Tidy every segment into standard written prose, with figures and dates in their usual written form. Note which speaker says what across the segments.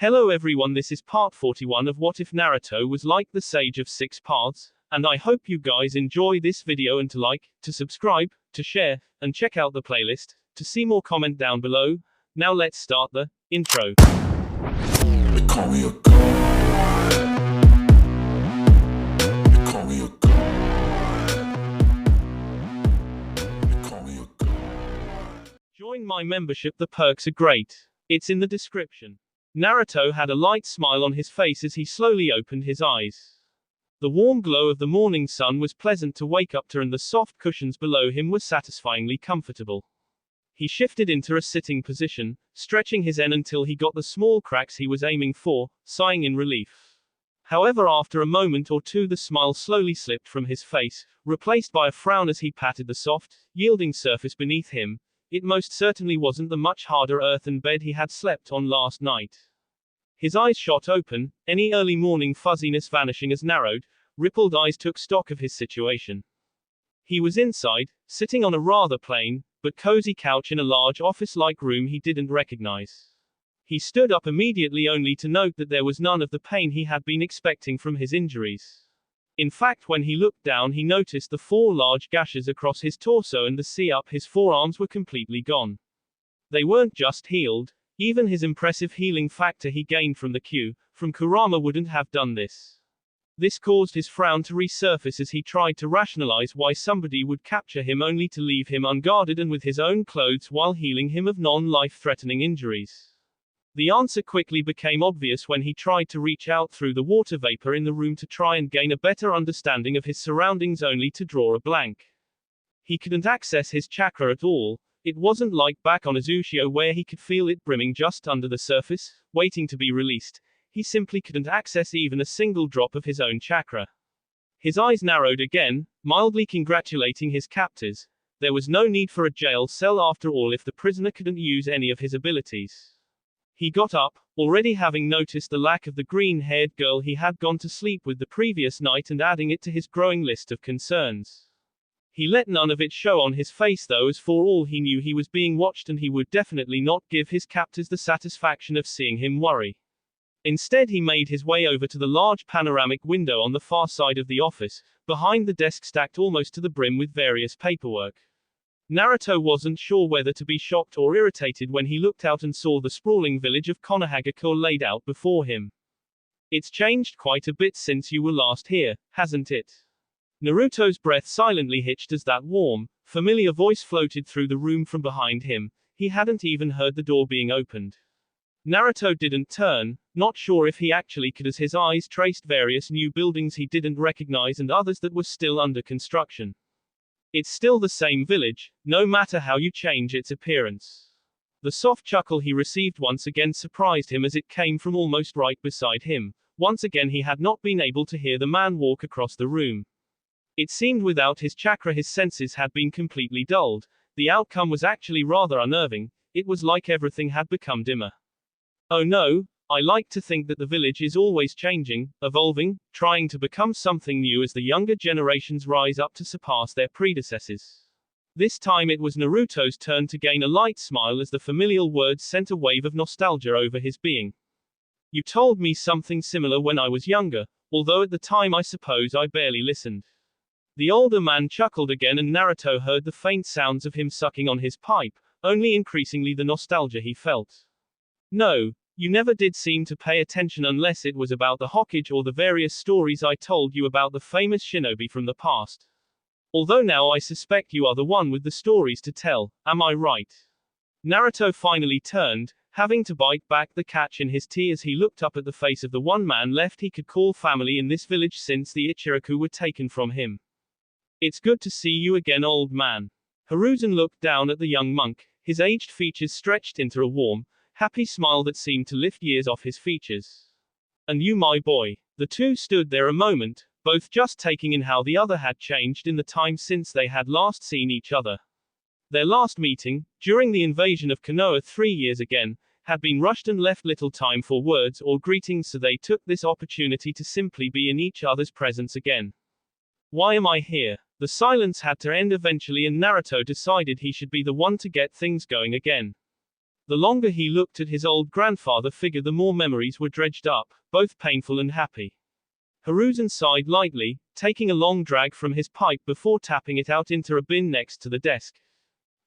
Speaker 1: Hello everyone, this is part 41 of What If Naruto Was Like the Sage of Six Paths, and I hope you guys enjoy this video and to like, to subscribe, to share, and check out the playlist, to see more comment down below. Now let's start the intro.
Speaker 2: They call me a god. They call me a god. They call me a god.
Speaker 1: Join my membership, the perks are great. It's in the description. Naruto had a light smile on his face as he slowly opened his eyes. The warm glow of the morning sun was pleasant to wake up to, and the soft cushions below him were satisfyingly comfortable. He shifted into a sitting position, stretching his en until he got the small cracks he was aiming for, sighing in relief. However, after a moment or two the smile slowly slipped from his face, replaced by a frown as he patted the soft, yielding surface beneath him. It most certainly wasn't the much harder earthen bed he had slept on last night. His eyes shot open, any early morning fuzziness vanishing as narrowed, rippled eyes took stock of his situation. He was inside, sitting on a rather plain, but cozy couch in a large office-like room he didn't recognize. He stood up immediately only to note that there was none of the pain he had been expecting from his injuries. In fact, when he looked down he noticed the 4 large gashes across his torso and the C up his forearms were completely gone. They weren't just healed, even his impressive healing factor he gained from the Q from Kurama wouldn't have done this. This caused his frown to resurface as he tried to rationalize why somebody would capture him only to leave him unguarded and with his own clothes while healing him of non-life-threatening injuries. The answer quickly became obvious when he tried to reach out through the water vapor in the room to try and gain a better understanding of his surroundings only to draw a blank. He couldn't access his chakra at all. It wasn't like back on Azushio where he could feel it brimming just under the surface, waiting to be released. He simply couldn't access even a single drop of his own chakra. His eyes narrowed again, mildly congratulating his captors. There was no need for a jail cell after all if the prisoner couldn't use any of his abilities. He got up, already having noticed the lack of the green-haired girl he had gone to sleep with the previous night and adding it to his growing list of concerns. He let none of it show on his face though, as for all he knew he was being watched and he would definitely not give his captors the satisfaction of seeing him worry. Instead he made his way over to the large panoramic window on the far side of the office, behind the desk stacked almost to the brim with various paperwork. Naruto wasn't sure whether to be shocked or irritated when he looked out and saw the sprawling village of Konohagakure laid out before him. It's changed quite a bit since you were last here, hasn't it? Naruto's breath silently hitched as that warm, familiar voice floated through the room from behind him. He hadn't even heard the door being opened. Naruto didn't turn, not sure if he actually could, as his eyes traced various new buildings he didn't recognize and others that were still under construction. It's still the same village, no matter how you change its appearance. The soft chuckle he received once again surprised him as it came from almost right beside him. Once again he had not been able to hear the man walk across the room. It seemed without his chakra his senses had been completely dulled. The outcome was actually rather unnerving. It was like everything had become dimmer. Oh no, I like to think that the village is always changing, evolving, trying to become something new as the younger generations rise up to surpass their predecessors. This time it was Naruto's turn to gain a light smile as the familial words sent a wave of nostalgia over his being. You told me something similar when I was younger, although at the time I suppose I barely listened. The older man chuckled again and Naruto heard the faint sounds of him sucking on his pipe, only increasingly the nostalgia he felt. No, you never did seem to pay attention unless it was about the Hokage or the various stories I told you about the famous shinobi from the past. Although now I suspect you are the one with the stories to tell, am I right? Naruto finally turned, having to bite back the catch in his tea as he looked up at the face of the one man left he could call family in this village since the Ichiraku were taken from him. It's good to see you again, old man. Hiruzen looked down at the young monk, his aged features stretched into a warm, happy smile that seemed to lift years off his features. And you, my boy. The two stood there a moment, both just taking in how the other had changed in the time since they had last seen each other. Their last meeting, during the invasion of Konoha 3 years again, had been rushed and left little time for words or greetings, so they took this opportunity to simply be in each other's presence again. Why am I here? The silence had to end eventually and Naruto decided he should be the one to get things going again. The longer he looked at his old grandfather figure, the more memories were dredged up, both painful and happy. Hiruzen sighed lightly, taking a long drag from his pipe before tapping it out into a bin next to the desk.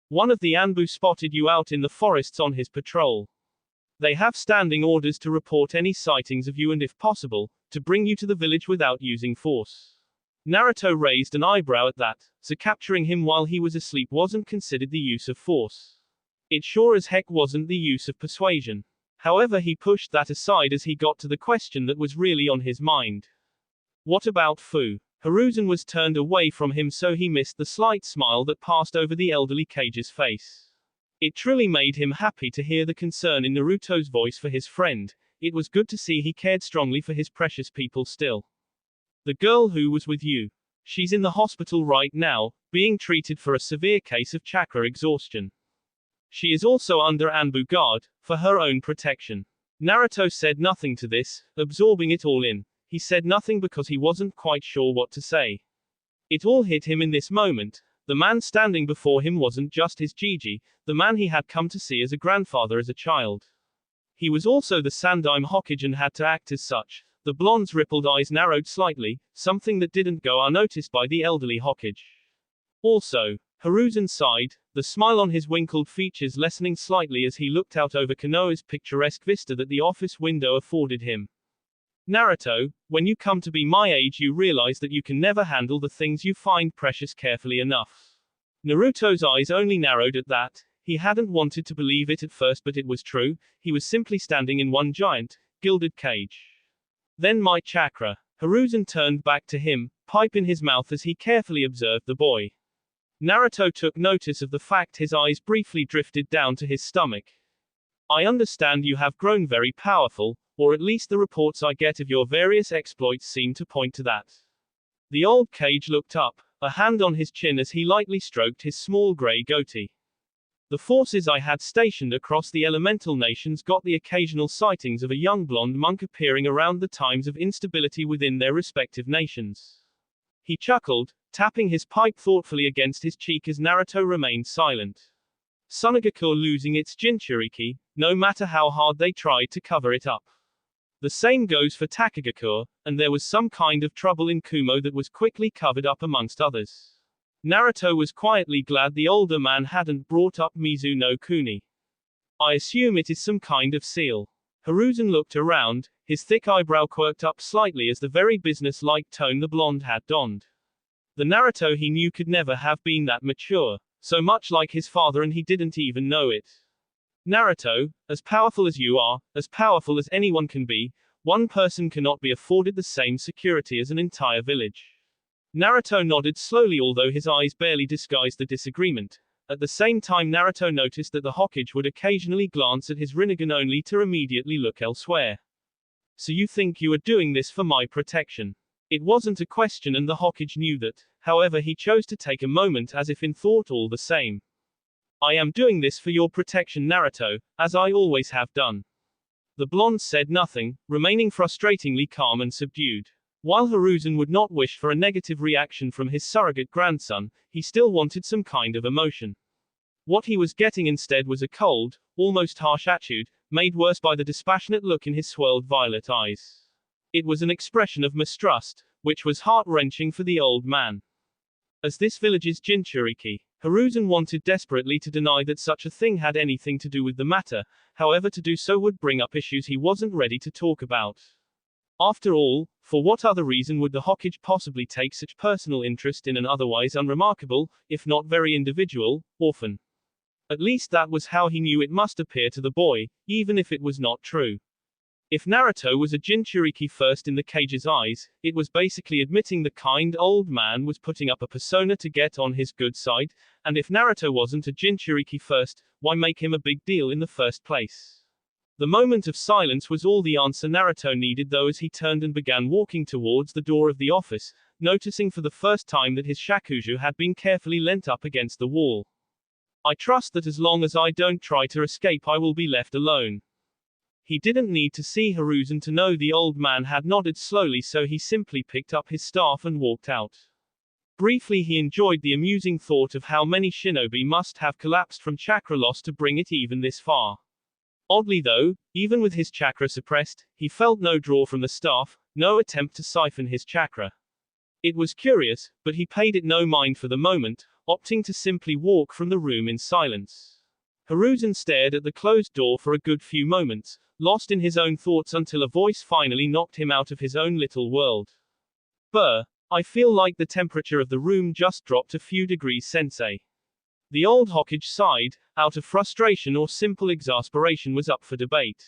Speaker 1: One of the Anbu spotted you out in the forests on his patrol. They have standing orders to report any sightings of you and, if possible, to bring you to the village without using force. Naruto raised an eyebrow at that, so capturing him while he was asleep wasn't considered the use of force. It sure as heck wasn't the use of persuasion. However, he pushed that aside as he got to the question that was really on his mind. What about Fu? Hiruzen was turned away from him, so he missed the slight smile that passed over the elderly Kage's face. It truly made him happy to hear the concern in Naruto's voice for his friend. It was good to see he cared strongly for his precious people still. The girl who was with you. She's in the hospital right now, being treated for a severe case of chakra exhaustion. She is also under Anbu guard, for her own protection. Naruto said nothing to this, absorbing it all in. He said nothing because he wasn't quite sure what to say. It all hit him in this moment. The man standing before him wasn't just his Gigi, the man he had come to see as a grandfather as a child. He was also the Sandaime Hokage and had to act as such. The blonde's rippled eyes narrowed slightly, something that didn't go unnoticed by the elderly Hokage. Also, Hiruzen sighed, the smile on his wrinkled features lessening slightly as he looked out over Konoha's picturesque vista that the office window afforded him. Naruto, when you come to be my age, you realize that you can never handle the things you find precious carefully enough. Naruto's eyes only narrowed at that. He hadn't wanted to believe it at first, but it was true. He was simply standing in one giant, gilded cage. Then my chakra. Hiruzen turned back to him, pipe in his mouth as he carefully observed the boy. Naruto took notice of the fact his eyes briefly drifted down to his stomach. I understand you have grown very powerful, or at least the reports I get of your various exploits seem to point to that. The old Kage looked up, a hand on his chin as he lightly stroked his small gray goatee. The forces I had stationed across the elemental nations got the occasional sightings of a young blonde monk appearing around the times of instability within their respective nations. He chuckled, tapping his pipe thoughtfully against his cheek as Naruto remained silent. Sunagaku losing its Jinchuriki, no matter how hard they tried to cover it up. The same goes for Takagaku, and there was some kind of trouble in Kumo that was quickly covered up amongst others. Naruto was quietly glad the older man hadn't brought up Mizu no Kuni. I assume it is some kind of seal. Hiruzen looked around, his thick eyebrow quirked up slightly as the very business-like tone the blonde had donned. The Naruto he knew could never have been that mature, so much like his father, and he didn't even know it. Naruto, as powerful as you are, as powerful as anyone can be, one person cannot be afforded the same security as an entire village. Naruto nodded slowly, although his eyes barely disguised the disagreement. At the same time, Naruto noticed that the Hokage would occasionally glance at his Rinnegan only to immediately look elsewhere. So you think you are doing this for my protection? It wasn't a question, and the Hokage knew that. However, he chose to take a moment as if in thought all the same. I am doing this for your protection, Naruto, as I always have done. The blonde said nothing, remaining frustratingly calm and subdued. While Hiruzen would not wish for a negative reaction from his surrogate grandson, he still wanted some kind of emotion. What he was getting instead was a cold, almost harsh attitude, made worse by the dispassionate look in his swirled violet eyes. It was an expression of mistrust, which was heart-wrenching for the old man. As this village's Jinchuriki, Hiruzen wanted desperately to deny that such a thing had anything to do with the matter, however to do so would bring up issues he wasn't ready to talk about. After all, for what other reason would the Hokage possibly take such personal interest in an otherwise unremarkable, if not very individual, orphan? At least that was how he knew it must appear to the boy, even if it was not true. If Naruto was a Jinchuriki first in the Kage's eyes, it was basically admitting the kind old man was putting up a persona to get on his good side, and if Naruto wasn't a Jinchuriki first, why make him a big deal in the first place? The moment of silence was all the answer Naruto needed, though, as he turned and began walking towards the door of the office, noticing for the first time that his shakuju had been carefully leant up against the wall. I trust that as long as I don't try to escape, I will be left alone. He didn't need to see Hiruzen to know the old man had nodded slowly, so he simply picked up his staff and walked out. Briefly he enjoyed the amusing thought of how many shinobi must have collapsed from chakra loss to bring it even this far. Oddly though, even with his chakra suppressed, he felt no draw from the staff, no attempt to siphon his chakra. It was curious, but he paid it no mind for the moment, opting to simply walk from the room in silence. Hiruzen stared at the closed door for a good few moments, lost in his own thoughts until a voice finally knocked him out of his own little world. Brr, I feel like the temperature of the room just dropped a few degrees, sensei. The old Hokage sighed, out of frustration or simple exasperation was up for debate.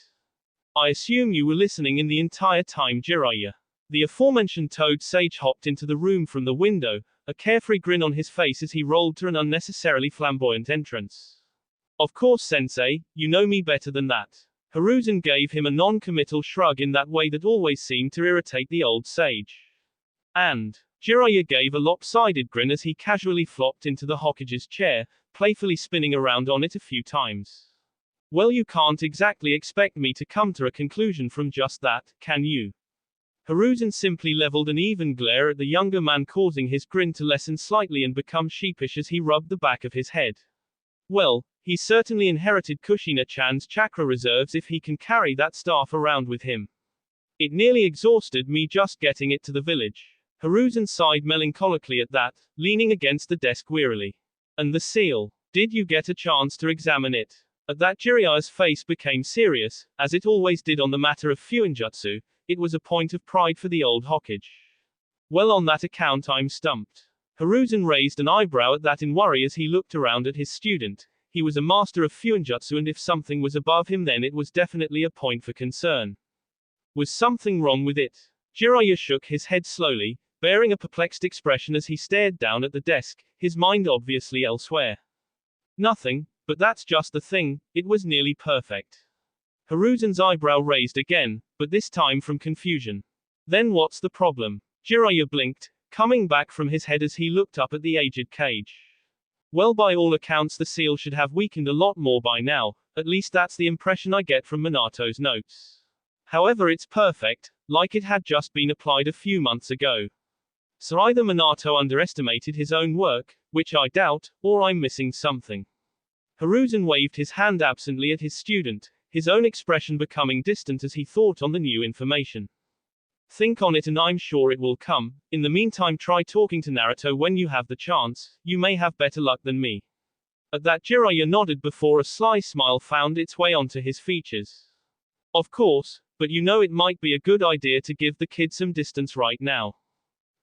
Speaker 1: I assume you were listening in the entire time, Jiraiya. The aforementioned Toad Sage hopped into the room from the window, a carefree grin on his face as he rolled to an unnecessarily flamboyant entrance. Of course, sensei, you know me better than that. Hiruzen gave him a non-committal shrug in that way that always seemed to irritate the old sage. And Jiraiya gave a lopsided grin as he casually flopped into the Hokage's chair, playfully spinning around on it a few times. Well, you can't exactly expect me to come to a conclusion from just that, can you? Hiruzen simply leveled an even glare at the younger man, causing his grin to lessen slightly and become sheepish as he rubbed the back of his head. Well, he certainly inherited Kushina-chan's chakra reserves if he can carry that staff around with him. It nearly exhausted me just getting it to the village. Hiruzen sighed melancholically at that, leaning against the desk wearily. And the seal? Did you get a chance to examine it? At that, Jiraiya's face became serious, as it always did on the matter of Fuinjutsu. It was a point of pride for the old Hokage. Well, on that account I'm stumped. Hiruzen raised an eyebrow at that in worry as he looked around at his student. He was a master of Fuinjutsu, and if something was above him, then it was definitely a point for concern. Was something wrong with it? Jiraiya shook his head slowly, bearing a perplexed expression as he stared down at the desk, his mind obviously elsewhere. Nothing, but that's just the thing, it was nearly perfect. Hiruzen's eyebrow raised again, but this time from confusion. Then what's the problem? Jiraiya blinked, coming back from his head as he looked up at the aged Kage. Well, by all accounts the seal should have weakened a lot more by now, at least that's the impression I get from Minato's notes. However, it's perfect, like it had just been applied a few months ago. So either Minato underestimated his own work, which I doubt, or I'm missing something. Hiruzen waved his hand absently at his student, his own expression becoming distant as he thought on the new information. Think on it and I'm sure it will come. In the meantime, try talking to Naruto when you have the chance, you may have better luck than me. At that, Jiraiya nodded before a sly smile found its way onto his features. Of course, but you know it might be a good idea to give the kid some distance right now.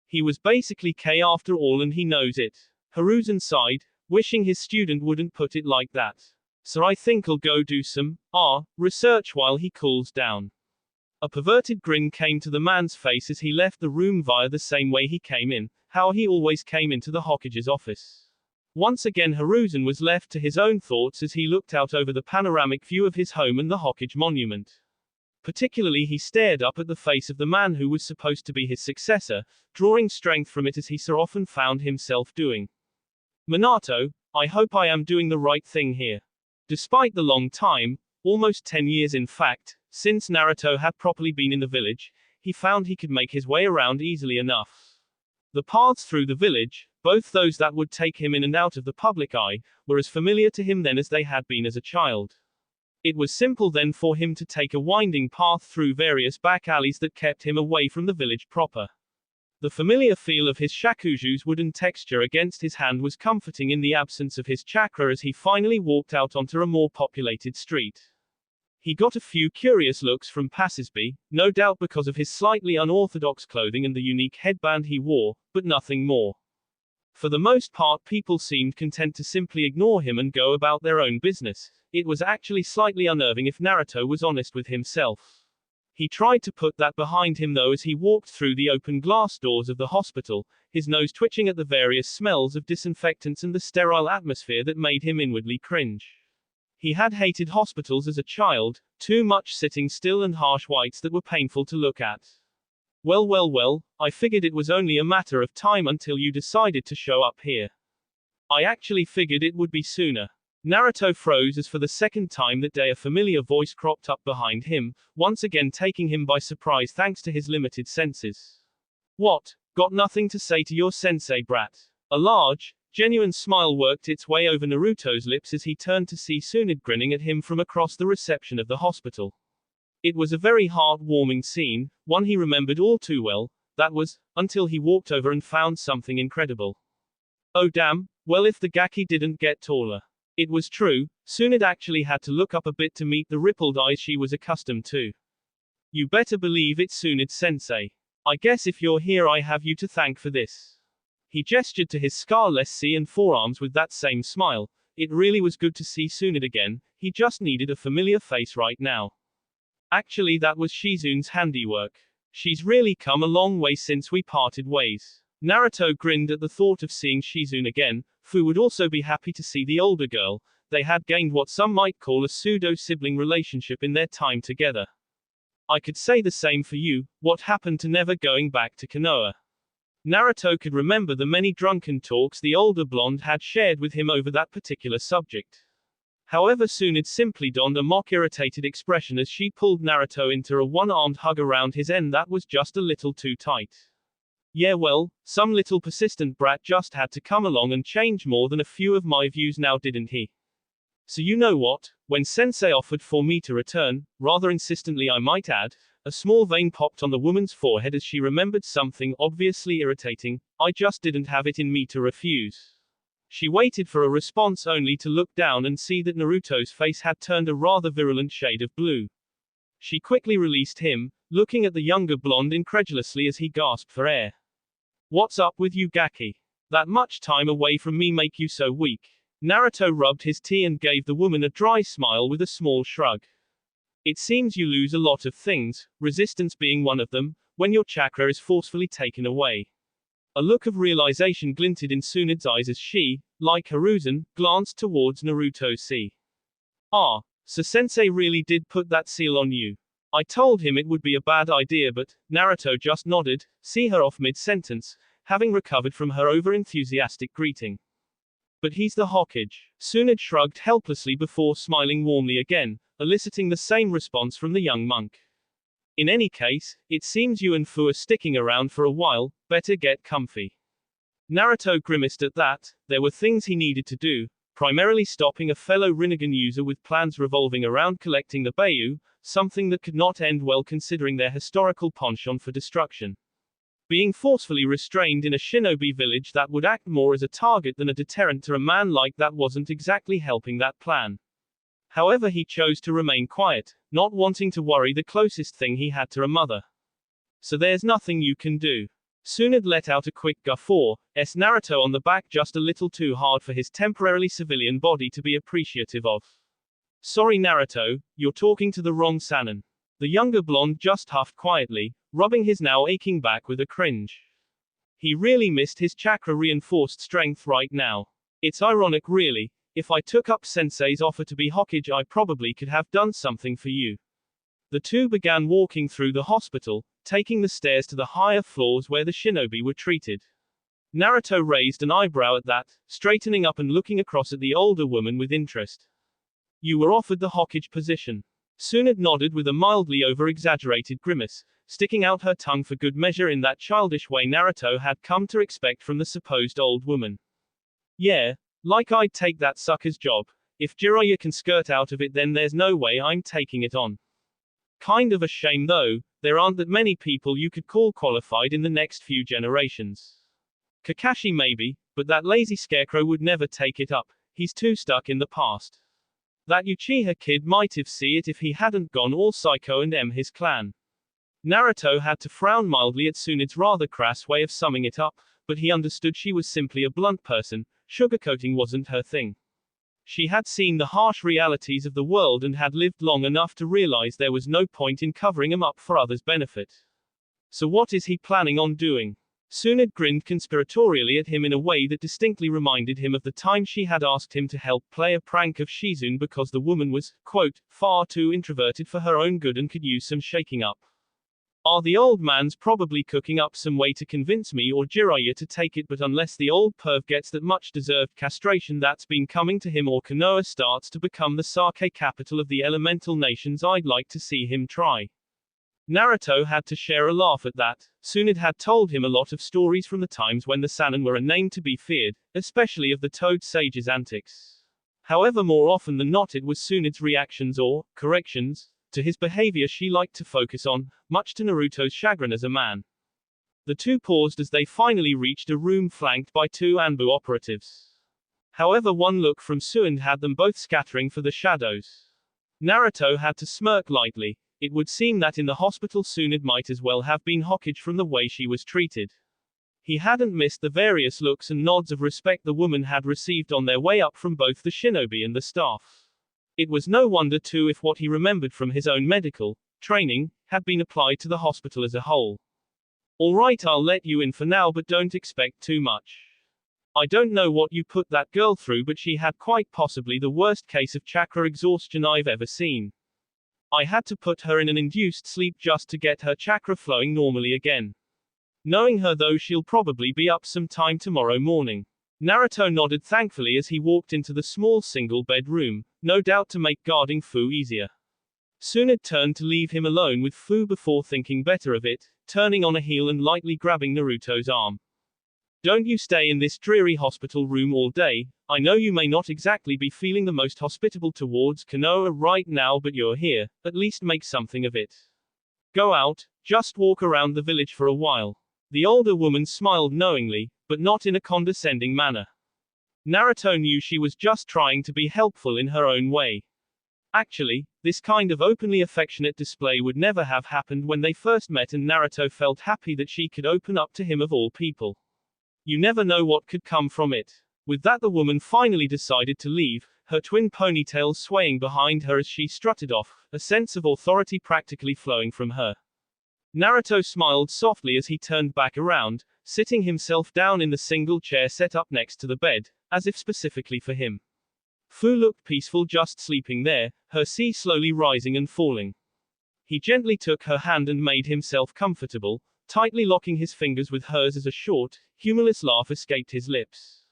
Speaker 1: He was basically K after all and he knows it. Hiruzen sighed, wishing his student wouldn't put it like that. So I think I'll go do some research while he cools down. A perverted grin came to the man's face as he left the room via the same way he came in, how he always came into the Hokage's office. Once again Hiruzen was left to his own thoughts as he looked out over the panoramic view of his home and the Hokage monument. Particularly he stared up at the face of the man who was supposed to be his successor, drawing strength from it as he so often found himself doing. Minato, I hope I am doing the right thing here. Despite the long time, almost 10 years in fact, since Naruto had properly been in the village, he found he could make his way around easily enough. The paths through the village, both those that would take him in and out of the public eye, were as familiar to him then as they had been as a child. It was simple then for him to take a winding path through various back alleys that kept him away from the village proper. The familiar feel of his shakuju's wooden texture against his hand was comforting in the absence of his chakra as he finally walked out onto a more populated street. He got a few curious looks from passersby, no doubt because of his slightly unorthodox clothing and the unique headband he wore, but nothing more. For the most part, people seemed content to simply ignore him and go about their own business. It was actually slightly unnerving if Naruto was honest with himself. He tried to put that behind him though as he walked through the open glass doors of the hospital, his nose twitching at the various smells of disinfectants and the sterile atmosphere that made him inwardly cringe. He had hated hospitals as a child, too much sitting still and harsh whites that were painful to look at. Well, I figured it was only a matter of time until you decided to show up here. I actually figured it would be sooner. Naruto froze as for the second time that day a familiar voice cropped up behind him, once again taking him by surprise thanks to his limited senses. What? Got nothing to say to your sensei, brat? A large, Genuine smile worked its way over Naruto's lips as he turned to see Tsunade grinning at him from across the reception of the hospital. It was a very heart-warming scene, one he remembered all too well, that was, until he walked over and found something incredible. Oh damn, well if the Gaki didn't get taller. It was true, Tsunade actually had to look up a bit to meet the rippled eyes she was accustomed to. You better believe it's Tsunade-sensei. I guess if you're here I have you to thank for this. He gestured to his scarless sea and forearms with that same smile. It really was good to see Tsunade again, he just needed a familiar face right now. Actually that was Shizune's handiwork. She's really come a long way since we parted ways. Naruto grinned at the thought of seeing Shizune again. Fu would also be happy to see the older girl. They had gained what some might call a pseudo-sibling relationship in their time together. I could say the same for you, what happened to never going back to Konoha? Naruto could remember the many drunken talks the older blonde had shared with him over that particular subject. However, Tsunade simply donned a mock-irritated expression as she pulled Naruto into a one-armed hug around his end that was just a little too tight. Yeah well, some little persistent brat just had to come along and change more than a few of my views now didn't he? So you know what, when Sensei offered for me to return, rather insistently I might add, a small vein popped on the woman's forehead as she remembered something obviously irritating, I just didn't have it in me to refuse. She waited for a response only to look down and see that Naruto's face had turned a rather virulent shade of blue. She quickly released him, looking at the younger blonde incredulously as he gasped for air. What's up with you Gaki? That much time away from me make you so weak? Naruto rubbed his tea and gave the woman a dry smile with a small shrug. It seems you lose a lot of things, resistance being one of them, when your chakra is forcefully taken away. A look of realization glinted in Tsunade's eyes as she, like Hiruzen, glanced towards Naruto's sea. Ah, so Sensei really did put that seal on you. I told him it would be a bad idea but, Naruto just nodded, see her off mid-sentence, having recovered from her over-enthusiastic greeting. But he's the Hokage. Tsunade shrugged helplessly before smiling warmly again, eliciting the same response from the young monk. In any case, it seems you and Fu are sticking around for a while, better get comfy. Naruto grimaced at that. There were things he needed to do, primarily stopping a fellow Rinnegan user with plans revolving around collecting the Beiyu, something that could not end well considering their historical penchant for destruction. Being forcefully restrained in a shinobi village that would act more as a target than a deterrent to a man like that wasn't exactly helping that plan. However, he chose to remain quiet, not wanting to worry the closest thing he had to a mother. So there's nothing you can do. Tsunade let out a quick guffaw, Naruto on the back just a little too hard for his temporarily civilian body to be appreciative of. Sorry Naruto, you're talking to the wrong Sannin. The younger blonde just huffed quietly, rubbing his now aching back with a cringe. He really missed his chakra-reinforced strength right now. It's ironic really, if I took up Sensei's offer to be Hokage I probably could have done something for you. The two began walking through the hospital, taking the stairs to the higher floors where the shinobi were treated. Naruto raised an eyebrow at that, straightening up and looking across at the older woman with interest. You were offered the Hokage position. Tsunade nodded with a mildly over-exaggerated grimace, sticking out her tongue for good measure in that childish way Naruto had come to expect from the supposed old woman. Yeah, like I'd take that sucker's job. If Jiraiya can skirt out of it then there's no way I'm taking it on. Kind of a shame though, there aren't that many people you could call qualified in the next few generations. Kakashi maybe, but that lazy scarecrow would never take it up, he's too stuck in the past. That Uchiha kid might have seen it if he hadn't gone all psycho and his clan. Naruto had to frown mildly at Tsunade's rather crass way of summing it up, but he understood she was simply a blunt person, sugarcoating wasn't her thing. She had seen the harsh realities of the world and had lived long enough to realize there was no point in covering them up for others' benefit. So what is he planning on doing? Tsunade grinned conspiratorially at him in a way that distinctly reminded him of the time she had asked him to help play a prank of Shizune because the woman was, quote, far too introverted for her own good and could use some shaking up. The old man's probably cooking up some way to convince me or Jiraiya to take it, but unless the old perv gets that much deserved castration that's been coming to him or Konoha starts to become the sake capital of the elemental nations I'd like to see him try. Naruto had to share a laugh at that. Tsunade had told him a lot of stories from the times when the Sannin were a name to be feared, especially of the Toad Sage's antics. However, more often than not it was Tsunade's reactions or corrections to his behavior she liked to focus on, much to Naruto's chagrin as a man. The two paused as they finally reached a room flanked by two Anbu operatives. However, one look from Tsunade had them both scattering for the shadows. Naruto had to smirk lightly. It would seem that in the hospital Tsunade might as well have been Hokage from the way she was treated. He hadn't missed the various looks and nods of respect the woman had received on their way up from both the shinobi and the staff. It was no wonder too if what he remembered from his own medical training had been applied to the hospital as a whole. Alright, I'll let you in for now, but don't expect too much. I don't know what you put that girl through, but she had quite possibly the worst case of chakra exhaustion I've ever seen. I had to put her in an induced sleep just to get her chakra flowing normally again. Knowing her though, she'll probably be up sometime tomorrow morning. Naruto nodded thankfully as he walked into the small single bedroom, no doubt to make guarding Fu easier. Tsunade turned to leave him alone with Fu before thinking better of it, turning on a heel and lightly grabbing Naruto's arm. Don't you stay in this dreary hospital room all day. I know you may not exactly be feeling the most hospitable towards Konoha right now, but you're here, at least make something of it. Go out, just walk around the village for a while. The older woman smiled knowingly, but not in a condescending manner. Naruto knew she was just trying to be helpful in her own way. Actually, this kind of openly affectionate display would never have happened when they first met, and Naruto felt happy that she could open up to him of all people. You never know what could come from it. With that, the woman finally decided to leave, her twin ponytails swaying behind her as she strutted off, a sense of authority practically flowing from her. Naruto smiled softly as he turned back around, sitting himself down in the single chair set up next to the bed, as if specifically for him. Fu looked peaceful just sleeping there, her sea slowly rising and falling. He gently took her hand and made himself comfortable, tightly locking his fingers with hers as a short, humorless laugh escaped his lips.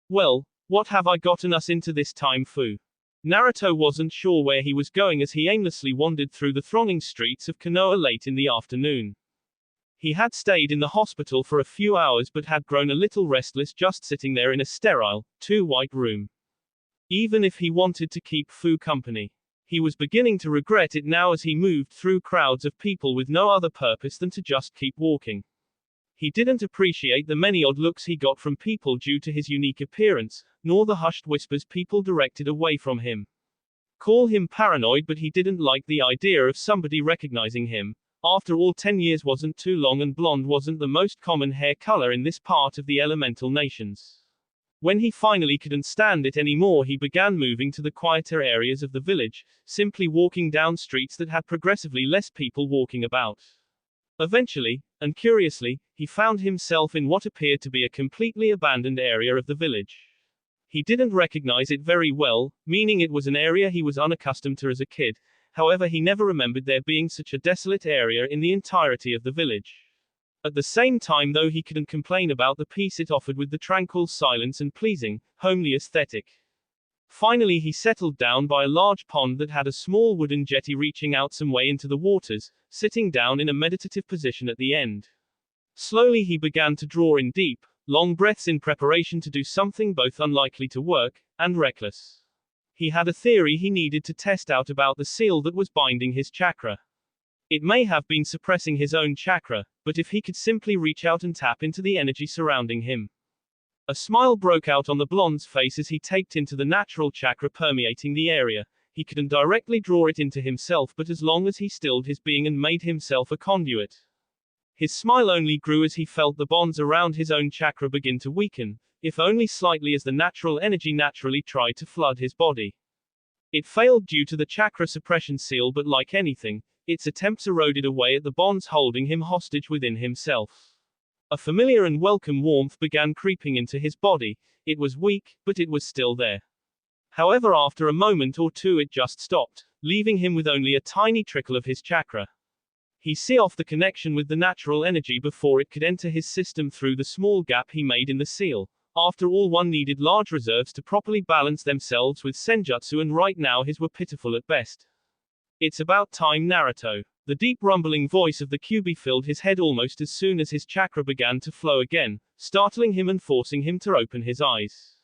Speaker 1: Well, what have I gotten us into this time, Fu? Naruto wasn't sure where he was going as he aimlessly wandered through the thronging streets of Konoha late in the afternoon. He had stayed in the hospital for a few hours but had grown a little restless just sitting there in a sterile, too-white room. Even if he wanted to keep Fu company, he was beginning to regret it now as he moved through crowds of people with no other purpose than to just keep walking. He didn't appreciate the many odd looks he got from people due to his unique appearance, nor the hushed whispers people directed away from him. Call him paranoid, but he didn't like the idea of somebody recognizing him. After all, 10 years wasn't too long, and blonde wasn't the most common hair color in this part of the elemental nations. When he finally couldn't stand it anymore, he began moving to the quieter areas of the village, simply walking down streets that had progressively less people walking about. Eventually, and curiously, he found himself in what appeared to be a completely abandoned area of the village. He didn't recognize it very well, meaning it was an area he was unaccustomed to as a kid. However, he never remembered there being such a desolate area in the entirety of the village. At the same time though, he couldn't complain about the peace it offered with the tranquil silence and pleasing, homely aesthetic. Finally he settled down by a large pond that had a small wooden jetty reaching out some way into the waters, sitting down in a meditative position at the end. Slowly he began to draw in deep, long breaths in preparation to do something both unlikely to work, and reckless. He had a theory he needed to test out about the seal that was binding his chakra. It may have been suppressing his own chakra, but if he could simply reach out and tap into the energy surrounding him. A smile broke out on the blonde's face as he tapped into the natural chakra permeating the area. He couldn't directly draw it into himself, but as long as he stilled his being and made himself a conduit. His smile only grew as he felt the bonds around his own chakra begin to weaken, if only slightly, as the natural energy naturally tried to flood his body. It failed due to the chakra suppression seal, but like anything, its attempts eroded away at the bonds holding him hostage within himself. A familiar and welcome warmth began creeping into his body. It was weak, but it was still there. However, after a moment or two it just stopped, leaving him with only a tiny trickle of his chakra. He severed off the connection with the natural energy before it could enter his system through the small gap he made in the seal. After all, one needed large reserves to properly balance themselves with senjutsu, and right now his were pitiful at best. It's about time, Naruto. The deep rumbling voice of the QB filled his head almost as soon as his chakra began to flow again, startling him and forcing him to open his eyes.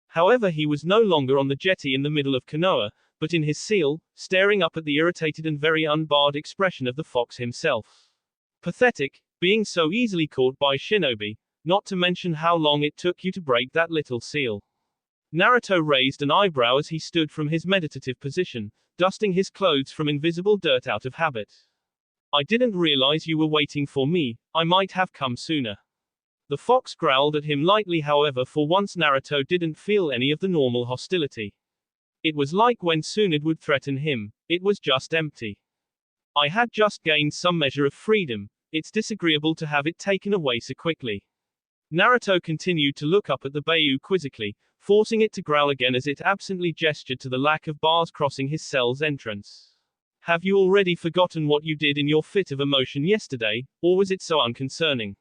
Speaker 1: However, he was no longer on the jetty in the middle of Konoha, but in his seal, staring up at the irritated and very unbarred expression of the fox himself. Pathetic, being so easily caught by Shinobi, not to mention how long it took you to break that little seal. Naruto raised an eyebrow as he stood from his meditative position, dusting his clothes from invisible dirt out of habit. I didn't realize you were waiting for me, I might have come sooner. The fox growled at him lightly, however for once Naruto didn't feel any of the normal hostility. It was like when Tsunade would threaten him, it was just empty. I had just gained some measure of freedom, it's disagreeable to have it taken away so quickly. Naruto continued to look up at the Bayou quizzically, forcing it to growl again as it absently gestured to the lack of bars crossing his cell's entrance. Have you already forgotten what you did in your fit of emotion yesterday, or was it so unconcerning?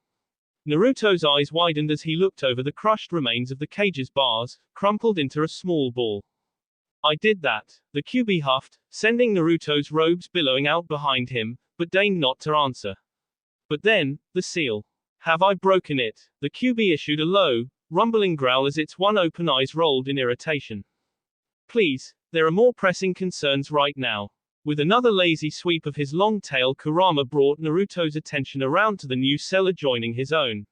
Speaker 1: Naruto's eyes widened as he looked over the crushed remains of the cage's bars, crumpled into a small ball. I did that, the QB huffed, sending Naruto's robes billowing out behind him, but deigned not to answer. But then, the seal. Have I broken it? The QB issued a low, rumbling growl as its one open eyes rolled in irritation. Please, there are more pressing concerns right now. With another lazy sweep of his long tail, Kurama brought Naruto's attention around to the new cell adjoining his own.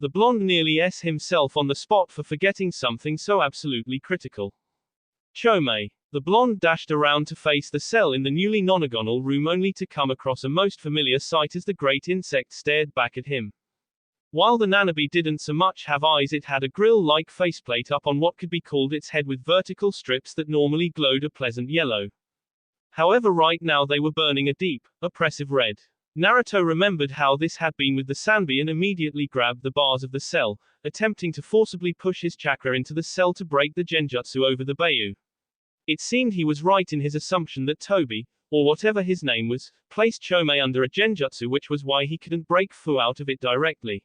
Speaker 1: The blonde nearly s himself on the spot for forgetting something so absolutely critical. Chome. The blonde dashed around to face the cell in the newly nonagonal room only to come across a most familiar sight as the great insect stared back at him. While the Nanabe didn't so much have eyes, it had a grill-like faceplate up on what could be called its head with vertical strips that normally glowed a pleasant yellow. However, right now they were burning a deep, oppressive red. Naruto remembered how this had been with the Sanbi and immediately grabbed the bars of the cell, attempting to forcibly push his chakra into the cell to break the genjutsu over the Bayou. It seemed he was right in his assumption that Toby, or whatever his name was, placed Chome under a genjutsu, which was why he couldn't break Fu out of it directly.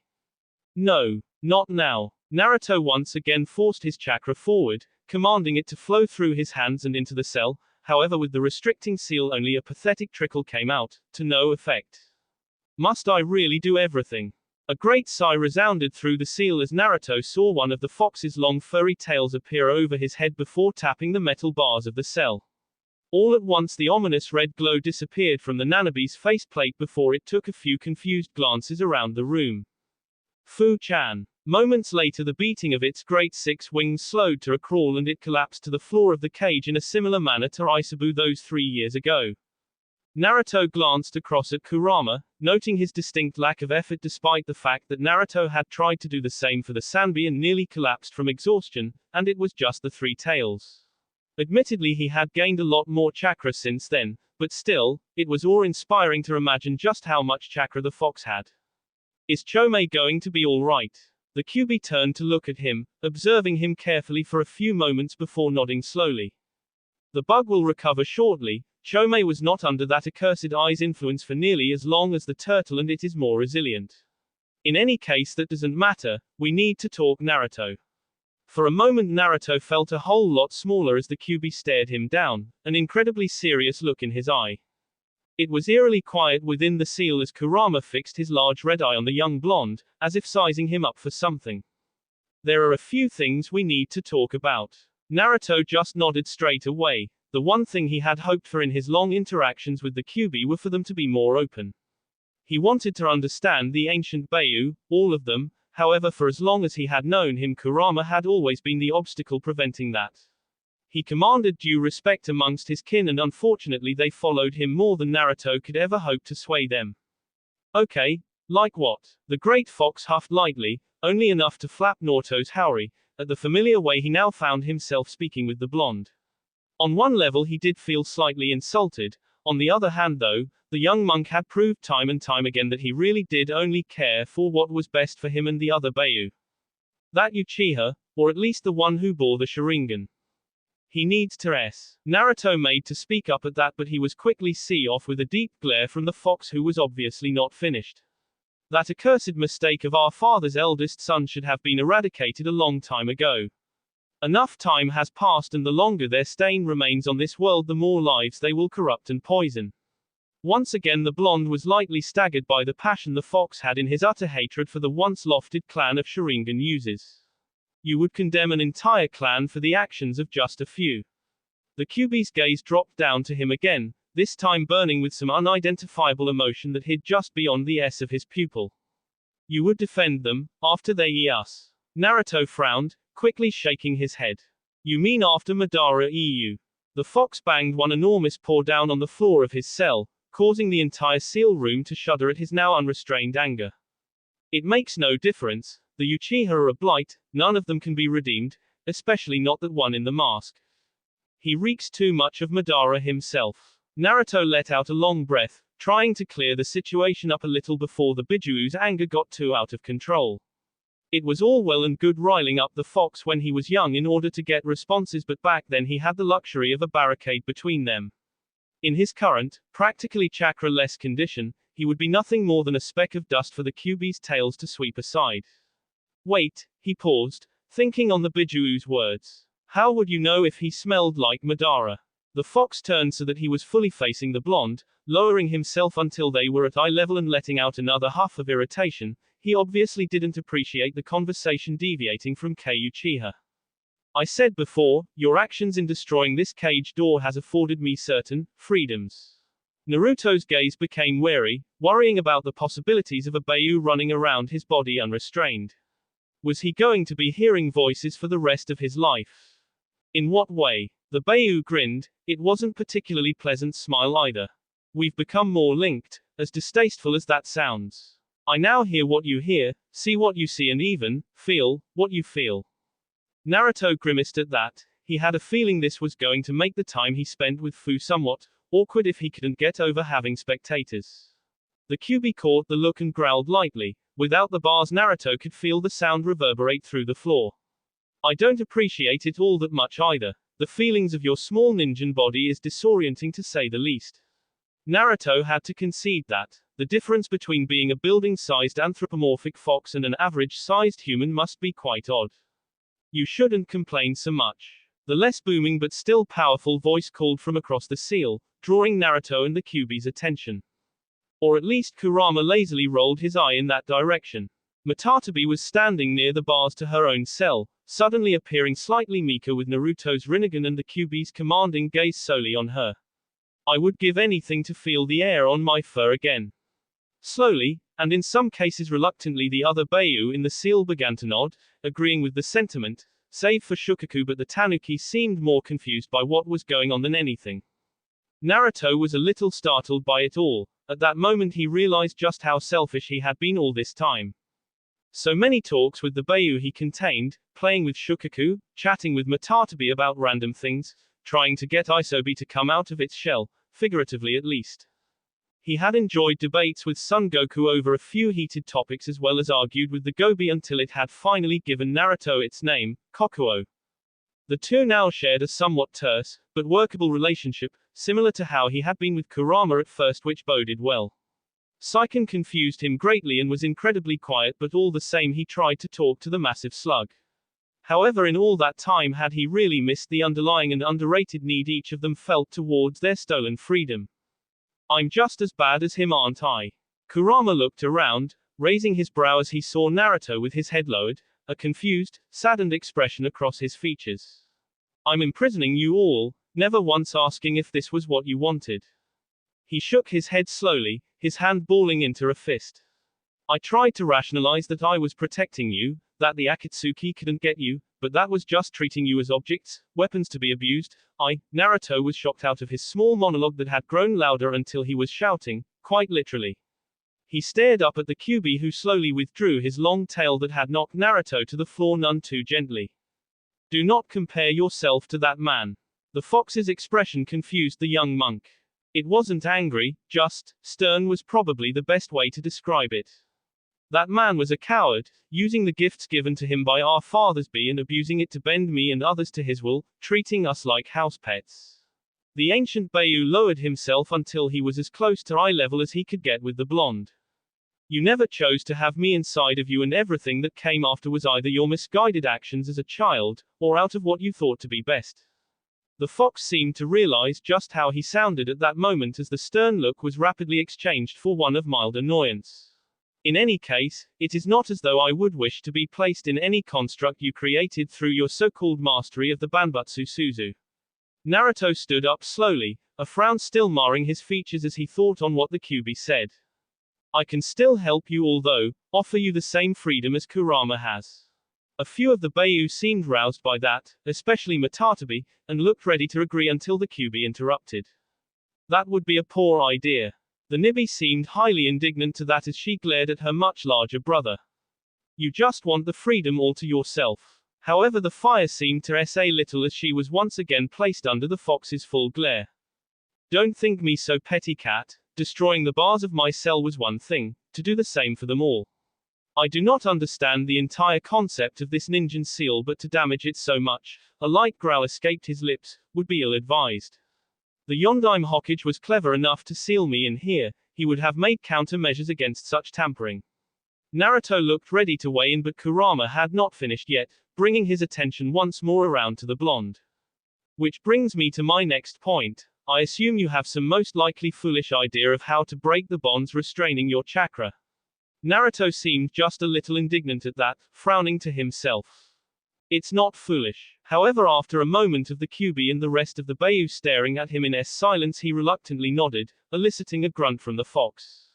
Speaker 1: No, not now. Naruto once again forced his chakra forward, commanding it to flow through his hands and into the cell. However, with the restricting seal only a pathetic trickle came out, to no effect. Must I really do everything? A great sigh resounded through the seal as Naruto saw one of the fox's long furry tails appear over his head before tapping the metal bars of the cell. All at once the ominous red glow disappeared from the Nanabe's faceplate before it took a few confused glances around the room. Fu-chan. Moments later the beating of its great six wings slowed to a crawl and it collapsed to the floor of the cage in a similar manner to Isabu those 3 years ago. Naruto glanced across at Kurama, noting his distinct lack of effort despite the fact that Naruto had tried to do the same for the Sanbi and nearly collapsed from exhaustion, and it was just the three tails. Admittedly he had gained a lot more chakra since then, but still, it was awe-inspiring to imagine just how much chakra the fox had. Is Chome going to be alright? The QB turned to look at him, observing him carefully for a few moments before nodding slowly. The bug will recover shortly. Chome was not under that accursed eye's influence for nearly as long as the turtle and it is more resilient. In any case that doesn't matter, we need to talk Naruto. For a moment Naruto felt a whole lot smaller as the QB stared him down, an incredibly serious look in his eye. It was eerily quiet within the seal as Kurama fixed his large red eye on the young blonde, as if sizing him up for something. There are a few things we need to talk about. Naruto just nodded straight away. The one thing he had hoped for in his long interactions with the QB were for them to be more open. He wanted to understand the ancient Bayou, all of them, however for as long as he had known him Kurama had always been the obstacle preventing that. He commanded due respect amongst his kin and unfortunately they followed him more than Naruto could ever hope to sway them. Okay, like what? The great fox huffed lightly, only enough to flap Naruto's haori, at the familiar way he now found himself speaking with the blonde. On one level he did feel slightly insulted, on the other hand though, the young monk had proved time and time again that he really did only care for what was best for him and the other Bayou. That Uchiha, or at least the one who bore the Sharingan. He needs to s. Naruto made to speak up at that but he was quickly see off with a deep glare from the fox who was obviously not finished. That accursed mistake of our father's eldest son should have been eradicated a long time ago. Enough time has passed and the longer their stain remains on this world the more lives they will corrupt and poison. Once again the blonde was lightly staggered by the passion the fox had in his utter hatred for the once lofted clan of Sharingan users. You would condemn an entire clan for the actions of just a few. The QB's gaze dropped down to him again, this time burning with some unidentifiable emotion that hid just beyond the S of his pupil. You would defend them, after they us. Naruto frowned, quickly shaking his head. You mean after Madara EU? The fox banged one enormous paw down on the floor of his cell, causing the entire seal room to shudder at his now unrestrained anger. It makes no difference, the Uchiha are a blight, none of them can be redeemed, especially not that one in the mask. He reeks too much of Madara himself. Naruto let out a long breath, trying to clear the situation up a little before the Bijuu's anger got too out of control. It was all well and good riling up the fox when he was young in order to get responses, but back then he had the luxury of a barricade between them. In his current, practically chakra-less condition, he would be nothing more than a speck of dust for the QB's tails to sweep aside. Wait, he paused, thinking on the Bijuu's words. How would you know if he smelled like Madara? The fox turned so that he was fully facing the blonde, lowering himself until they were at eye level and letting out another huff of irritation. He obviously didn't appreciate the conversation deviating from Uchiha. I said before, your actions in destroying this cage door has afforded me certain freedoms. Naruto's gaze became wary, worrying about the possibilities of a Beiyu running around his body unrestrained. Was he going to be hearing voices for the rest of his life? In what way? The Beiyu grinned, it wasn't particularly pleasant smile either. We've become more linked, as distasteful as that sounds. I now hear what you hear, see what you see and even, feel, what you feel. Naruto grimaced at that. He had a feeling this was going to make the time he spent with Fu somewhat awkward if he couldn't get over having spectators. The QB caught the look and growled lightly. Without the bars Naruto could feel the sound reverberate through the floor. I don't appreciate it all that much either. The feelings of your small ninjan body is disorienting to say the least. Naruto had to concede that. The difference between being a building-sized anthropomorphic fox and an average-sized human must be quite odd. You shouldn't complain so much. The less booming but still powerful voice called from across the seal, drawing Naruto and the QB's attention. Or at least Kurama lazily rolled his eye in that direction. Matatabi was standing near the bars to her own cell, suddenly appearing slightly meeker with Naruto's Rinnegan and the QB's commanding gaze solely on her. I would give anything to feel the air on my fur again. Slowly, and in some cases reluctantly, the other Beiyu in the seal began to nod, agreeing with the sentiment, save for Shukaku, but the Tanuki seemed more confused by what was going on than anything. Naruto was a little startled by it all. At that moment he realized just how selfish he had been all this time. So many talks with the Beiyu he contained, playing with Shukaku, chatting with Matatabi about random things, trying to get Isobe to come out of its shell, figuratively at least. He had enjoyed debates with Son Goku over a few heated topics as well as argued with the Gobi until it had finally given Naruto its name, Kokuo. The two now shared a somewhat terse, but workable relationship, similar to how he had been with Kurama at first, which boded well. Saiken confused him greatly and was incredibly quiet, but all the same he tried to talk to the massive slug. However, in all that time had he really missed the underlying and underrated need each of them felt towards their stolen freedom. I'm just as bad as him, aren't I? Kurama looked around, raising his brow as he saw Naruto with his head lowered, a confused, saddened expression across his features. I'm imprisoning you all, never once asking if this was what you wanted. He shook his head slowly, his hand balling into a fist. I tried to rationalize that I was protecting you, that the Akatsuki couldn't get you, but that was just treating you as objects, weapons to be abused. Naruto was shocked out of his small monologue that had grown louder until he was shouting, quite literally. He stared up at the QB, who slowly withdrew his long tail that had knocked Naruto to the floor none too gently. Do not compare yourself to that man. The fox's expression confused the young monk. It wasn't angry, just stern was probably the best way to describe it. That man was a coward, using the gifts given to him by our fathers and abusing it to bend me and others to his will, treating us like house pets. The ancient Beiyu lowered himself until he was as close to eye level as he could get with the blonde. You never chose to have me inside of you, and everything that came after was either your misguided actions as a child, or out of what you thought to be best. The fox seemed to realize just how he sounded at that moment as the stern look was rapidly exchanged for one of mild annoyance. In any case, it is not as though I would wish to be placed in any construct you created through your so-called mastery of the Banbutsu Suzu. Naruto stood up slowly, a frown still marring his features as he thought on what the Kyuubi said. I can still help you, although offer you the same freedom as Kurama has. A few of the Beiyu seemed roused by that, especially Matatabi, and looked ready to agree until the Kyuubi interrupted. That would be a poor idea. The Nibi seemed highly indignant to that as she glared at her much larger brother. You just want the freedom all to yourself. However, the fire seemed to say little as she was once again placed under the fox's full glare. Don't think me so petty, cat. Destroying the bars of my cell was one thing, to do the same for them all. I do not understand the entire concept of this ninja seal, but to damage it so much, a light growl escaped his lips, would be ill-advised. The Yondaime Hokage was clever enough to seal me in here, he would have made countermeasures against such tampering. Naruto looked ready to weigh in, but Kurama had not finished yet, bringing his attention once more around to the blonde. Which brings me to my next point. I assume you have some most likely foolish idea of how to break the bonds restraining your chakra. Naruto seemed just a little indignant at that, frowning to himself. It's not foolish. However, after a moment of the Kyuubi and the rest of the Beiyu staring at him in silence, he reluctantly nodded, eliciting a grunt from the fox.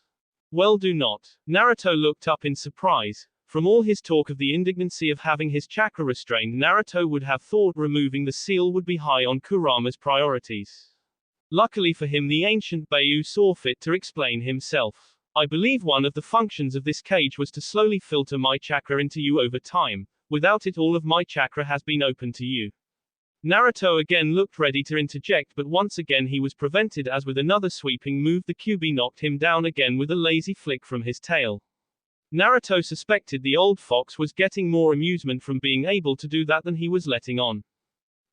Speaker 1: Well, do not. Naruto looked up in surprise. From all his talk of the indignancy of having his chakra restrained, Naruto would have thought removing the seal would be high on Kurama's priorities. Luckily for him, the ancient Beiyu saw fit to explain himself. I believe one of the functions of this cage was to slowly filter my chakra into you over time. Without it, all of my chakra has been open to you. Naruto again looked ready to interject, but once again he was prevented as with another sweeping move the Kyuubi knocked him down again with a lazy flick from his tail. Naruto suspected the old fox was getting more amusement from being able to do that than he was letting on.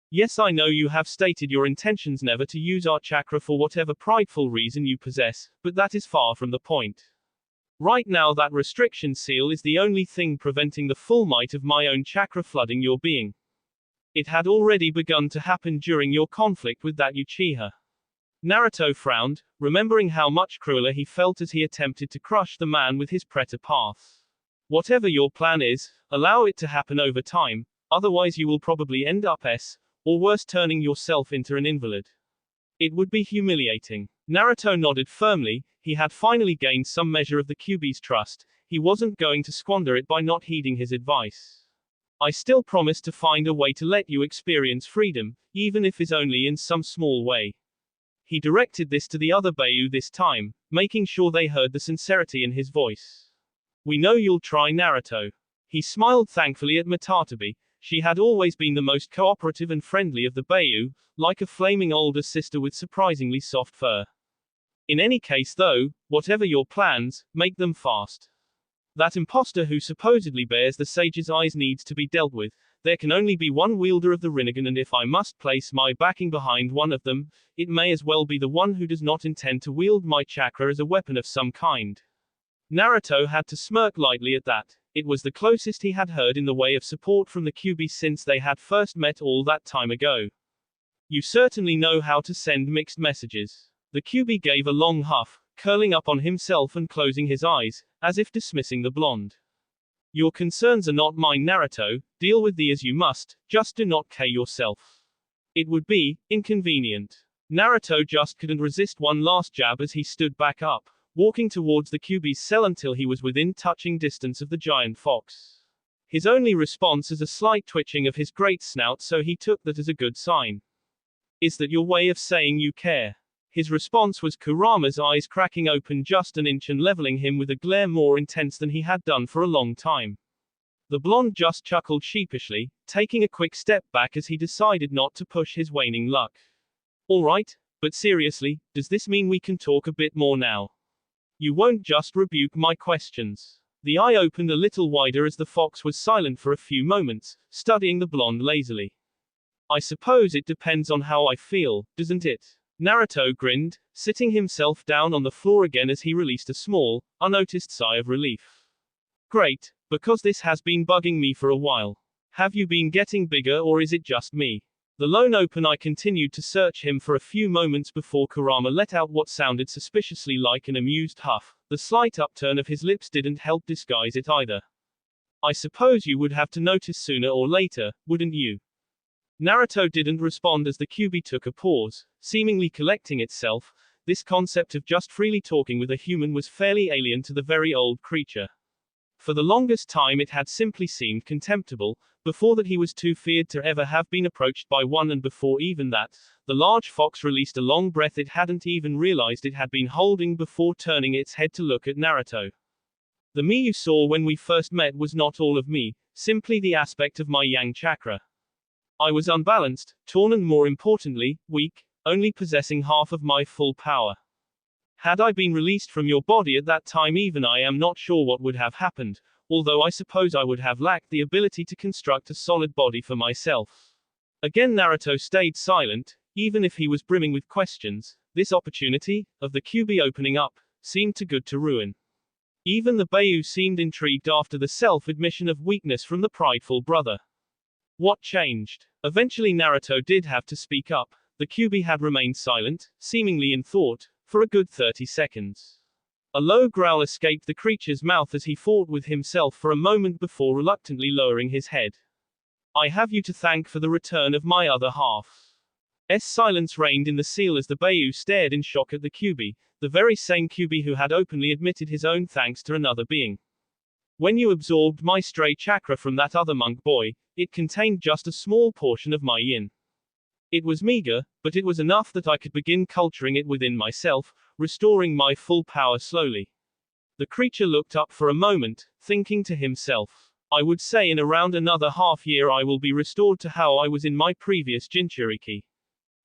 Speaker 1: Yes, I know you have stated your intentions never to use our chakra for whatever prideful reason you possess, but that is far from the point. Right now that restriction seal is the only thing preventing the full might of my own chakra flooding your being. It had already begun to happen during your conflict with that Uchiha. Naruto frowned, remembering how much crueler he felt as he attempted to crush the man with his path. Whatever your plan is, allow it to happen over time, otherwise you will probably end up or worse, turning yourself into an invalid. It would be humiliating. Naruto nodded firmly. He had finally gained some measure of the Kyuubi's trust. He wasn't going to squander it by not heeding his advice. I still promise to find a way to let you experience freedom, even if it's only in some small way. He directed this to the other Beiyu this time, making sure they heard the sincerity in his voice. We know you'll try, Naruto. He smiled thankfully at Matatabi. She had always been the most cooperative and friendly of the Beiyu, like a flaming older sister with surprisingly soft fur. In any case though, whatever your plans, make them fast. That impostor who supposedly bears the sage's eyes needs to be dealt with. There can only be one wielder of the Rinnegan, and if I must place my backing behind one of them, it may as well be the one who does not intend to wield my chakra as a weapon of some kind. Naruto had to smirk lightly at that. It was the closest he had heard in the way of support from the Kyuubi since they had first met all that time ago. You certainly know how to send mixed messages. The Kyuubi gave a long huff, curling up on himself and closing his eyes, as if dismissing the blonde. Your concerns are not mine, Naruto. Deal with thee as you must, just do not K yourself. It would be inconvenient. Naruto just couldn't resist one last jab as he stood back up, walking towards the Kyuubi's cell until he was within touching distance of the giant fox. His only response is a slight twitching of his great snout, so he took that as a good sign. Is that your way of saying you care? His response was Kurama's eyes cracking open just an inch and leveling him with a glare more intense than he had done for a long time. The blonde just chuckled sheepishly, taking a quick step back as he decided not to push his waning luck. All right, but seriously, does this mean we can talk a bit more now? You won't just rebuke my questions. The eye opened a little wider as the fox was silent for a few moments, studying the blonde lazily. I suppose it depends on how I feel, doesn't it? Naruto grinned, sitting himself down on the floor again as he released a small, unnoticed sigh of relief. Great, because this has been bugging me for a while. Have you been getting bigger or is it just me? The lone open eye continued to search him for a few moments before Kurama let out what sounded suspiciously like an amused huff. The slight upturn of his lips didn't help disguise it either. I suppose you would have to notice sooner or later, wouldn't you? Naruto didn't respond as the Kyuubi took a pause, seemingly collecting itself. This concept of just freely talking with a human was fairly alien to the very old creature. For the longest time it had simply seemed contemptible. Before that he was too feared to ever have been approached by one, and before even that, the large fox released a long breath it hadn't even realized it had been holding before turning its head to look at Naruto. The me you saw when we first met was not all of me, simply the aspect of my yang chakra. I was unbalanced, torn, and more importantly, weak, only possessing half of my full power. Had I been released from your body at that time, even I am not sure what would have happened, although I suppose I would have lacked the ability to construct a solid body for myself. Again Naruto stayed silent, even if he was brimming with questions. This opportunity, of the Kyuubi opening up, seemed too good to ruin. Even the Bayou seemed intrigued after the self-admission of weakness from the prideful brother. What changed? Eventually Naruto did have to speak up. The Kyuubi had remained silent, seemingly in thought, for a good 30 seconds. A low growl escaped the creature's mouth as he fought with himself for a moment before reluctantly lowering his head. I have you to thank for the return of my other half. Silence reigned in the seal as the Bayou stared in shock at the Kyuubi, the very same Kyuubi who had openly admitted his own thanks to another being. When you absorbed my stray chakra from that other monk boy, it contained just a small portion of my yin. It was meager, but it was enough that I could begin culturing it within myself, restoring my full power slowly. The creature looked up for a moment, thinking to himself, I would say in around another half year I will be restored to how I was in my previous Jinchuriki.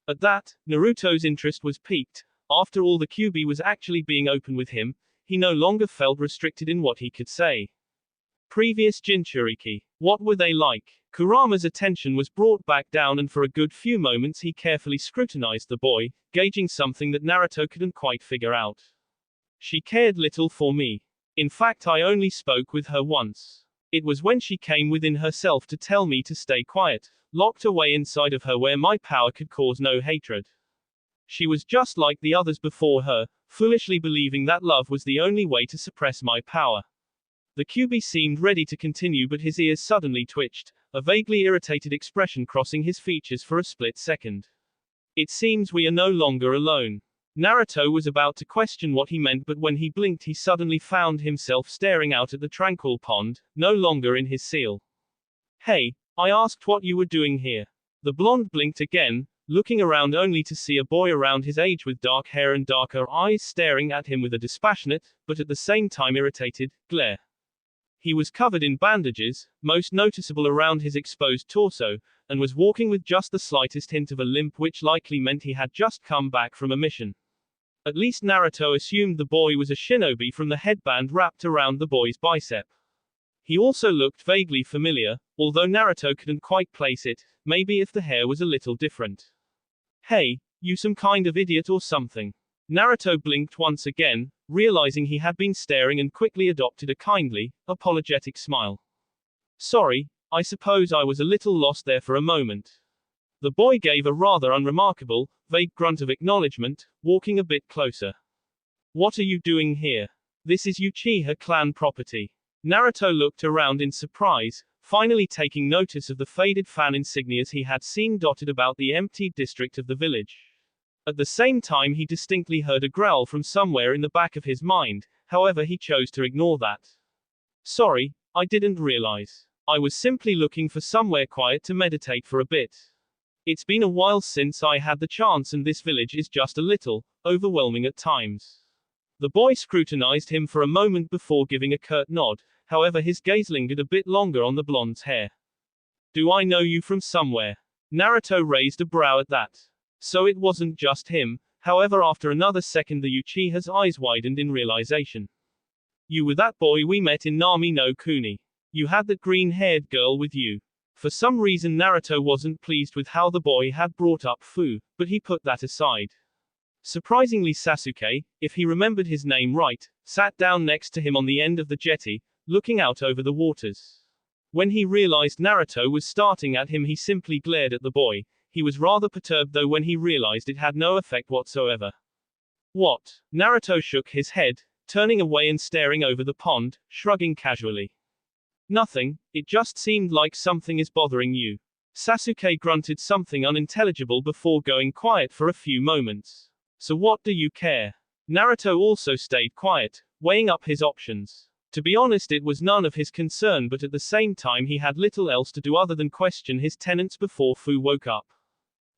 Speaker 1: At that, Naruto's interest was piqued. After all, the Kyuubi was actually being open with him. He no longer felt restricted in what he could say. Previous Jinchuriki. What were they like? Kurama's attention was brought back down, and for a good few moments he carefully scrutinized the boy, gauging something that Naruto couldn't quite figure out. She cared little for me. In fact, I only spoke with her once. It was when she came within herself to tell me to stay quiet, locked away inside of her where my power could cause no hatred. She was just like the others before her, foolishly believing that love was the only way to suppress my power. The Kyuubi seemed ready to continue, but his ears suddenly twitched, a vaguely irritated expression crossing his features for a split second. It seems we are no longer alone. Naruto was about to question what he meant, but when he blinked he suddenly found himself staring out at the tranquil pond, no longer in his seal. Hey, I asked what you were doing here. The blonde blinked again, looking around only to see a boy around his age with dark hair and darker eyes staring at him with a dispassionate, but at the same time irritated, glare. He was covered in bandages, most noticeable around his exposed torso, and was walking with just the slightest hint of a limp, which likely meant he had just come back from a mission. At least Naruto assumed the boy was a shinobi from the headband wrapped around the boy's bicep. He also looked vaguely familiar, although Naruto couldn't quite place it, maybe if the hair was a little different. Hey, you some kind of idiot or something? Naruto blinked once again, realizing he had been staring, and quickly adopted a kindly, apologetic smile. Sorry, I suppose I was a little lost there for a moment. The boy gave a rather unremarkable, vague grunt of acknowledgement, walking a bit closer. What are you doing here? This is Uchiha clan property. Naruto looked around in surprise, finally taking notice of the faded fan insignias he had seen dotted about the emptied district of the village. At the same time he distinctly heard a growl from somewhere in the back of his mind, however he chose to ignore that. Sorry, I didn't realize. I was simply looking for somewhere quiet to meditate for a bit. It's been a while since I had the chance, and this village is just a little overwhelming at times. The boy scrutinized him for a moment before giving a curt nod, however his gaze lingered a bit longer on the blonde's hair. Do I know you from somewhere? Naruto raised a brow at that. So it wasn't just him, however after another second the Uchiha's eyes widened in realization. You were that boy we met in Nami no Kuni. You had that green-haired girl with you. For some reason Naruto wasn't pleased with how the boy had brought up Fu, but he put that aside. Surprisingly Sasuke, if he remembered his name right, sat down next to him on the end of the jetty, looking out over the waters. When he realized Naruto was starting at him he simply glared at the boy. He was rather perturbed though when he realized it had no effect whatsoever. What? Naruto shook his head, turning away and staring over the pond, shrugging casually. Nothing, it just seemed like something is bothering you. Sasuke grunted something unintelligible before going quiet for a few moments. So what do you care? Naruto also stayed quiet, weighing up his options. To be honest, it was none of his concern, but at the same time he had little else to do other than question his tenants before Fu woke up.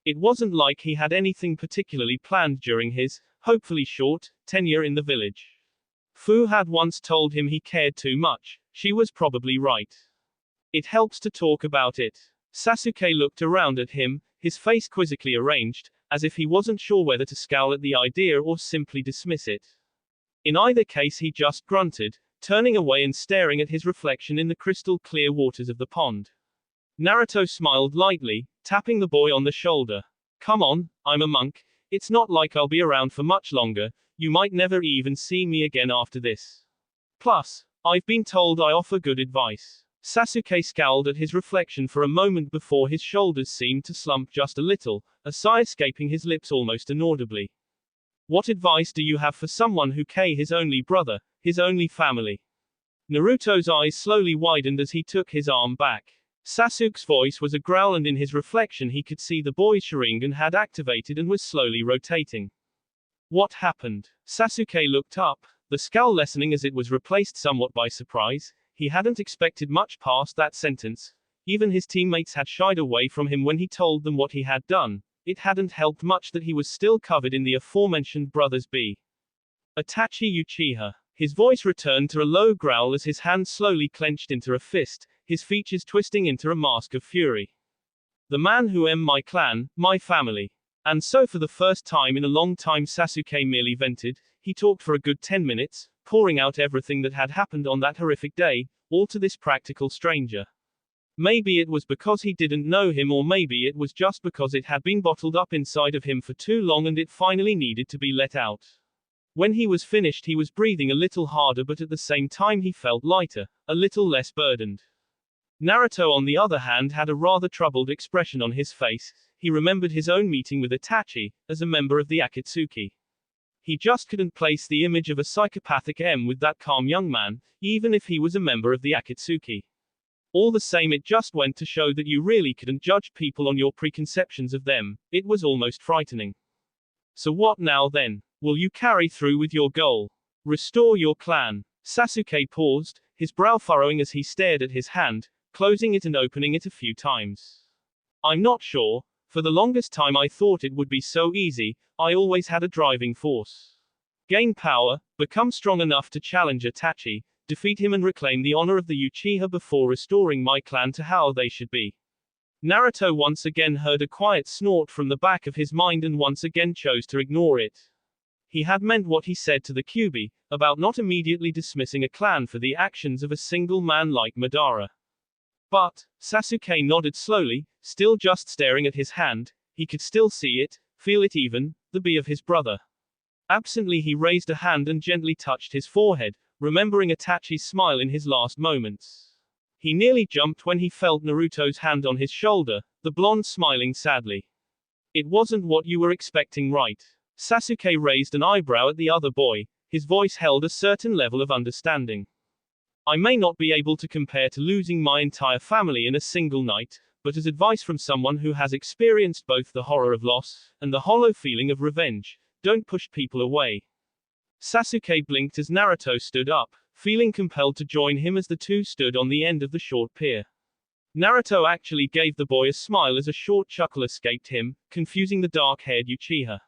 Speaker 1: It wasn't like he had anything particularly planned during his, hopefully short, tenure in the village. Fu had once told him he cared too much. She was probably right. It helps to talk about it. Sasuke looked around at him, his face quizzically arranged, as if he wasn't sure whether to scowl at the idea or simply dismiss it. In either case he just grunted, turning away and staring at his reflection in the crystal clear waters of the pond. Naruto smiled lightly, tapping the boy on the shoulder. Come on, I'm a monk. It's not like I'll be around for much longer. You might never even see me again after this. Plus, I've been told I offer good advice. Sasuke scowled at his reflection for a moment before his shoulders seemed to slump just a little, a sigh escaping his lips almost inaudibly. What advice do you have for someone who his only brother, his only family? Naruto's eyes slowly widened as he took his arm back. Sasuke's voice was a growl, and in his reflection he could see the boy's Sharingan had activated and was slowly rotating. What happened? Sasuke looked up, the scowl lessening as it was replaced somewhat by surprise. He hadn't expected much past that sentence. Even his teammates had shied away from him when he told them what he had done. It hadn't helped much that he was still covered in the aforementioned brothers B. Itachi Uchiha. His voice returned to a low growl as his hand slowly clenched into a fist, his features twisting into a mask of fury. The man who my clan, my family. And so for the first time in a long time Sasuke merely vented. He talked for a good 10 minutes, pouring out everything that had happened on that horrific day, all to this practical stranger. Maybe it was because he didn't know him, or maybe it was just because it had been bottled up inside of him for too long and it finally needed to be let out. When he was finished he was breathing a little harder, but at the same time he felt lighter, a little less burdened. Naruto on the other hand had a rather troubled expression on his face. He remembered his own meeting with Itachi, as a member of the Akatsuki. He just couldn't place the image of a psychopathic with that calm young man, even if he was a member of the Akatsuki. All the same, it just went to show that you really couldn't judge people on your preconceptions of them. It was almost frightening. So what now then? Will you carry through with your goal? Restore your clan? Sasuke paused, his brow furrowing as he stared at his hand, closing it and opening it a few times. I'm not sure. For the longest time I thought it would be so easy. I always had a driving force. Gain power, become strong enough to challenge Itachi, defeat him and reclaim the honor of the Uchiha before restoring my clan to how they should be. Naruto once again heard a quiet snort from the back of his mind and once again chose to ignore it. He had meant what he said to the Kyuubi, about not immediately dismissing a clan for the actions of a single man like Madara. But, Sasuke nodded slowly, still just staring at his hand. He could still see it, feel it even, the B of his brother. Absently he raised a hand and gently touched his forehead, remembering Itachi's smile in his last moments. He nearly jumped when he felt Naruto's hand on his shoulder, the blonde smiling sadly. It wasn't what you were expecting, right? Sasuke raised an eyebrow at the other boy, his voice held a certain level of understanding. I may not be able to compare to losing my entire family in a single night, but as advice from someone who has experienced both the horror of loss and the hollow feeling of revenge, don't push people away. Sasuke blinked as Naruto stood up, feeling compelled to join him as the two stood on the end of the short pier. Naruto actually gave the boy a smile as a short chuckle escaped him, confusing the dark-haired Uchiha.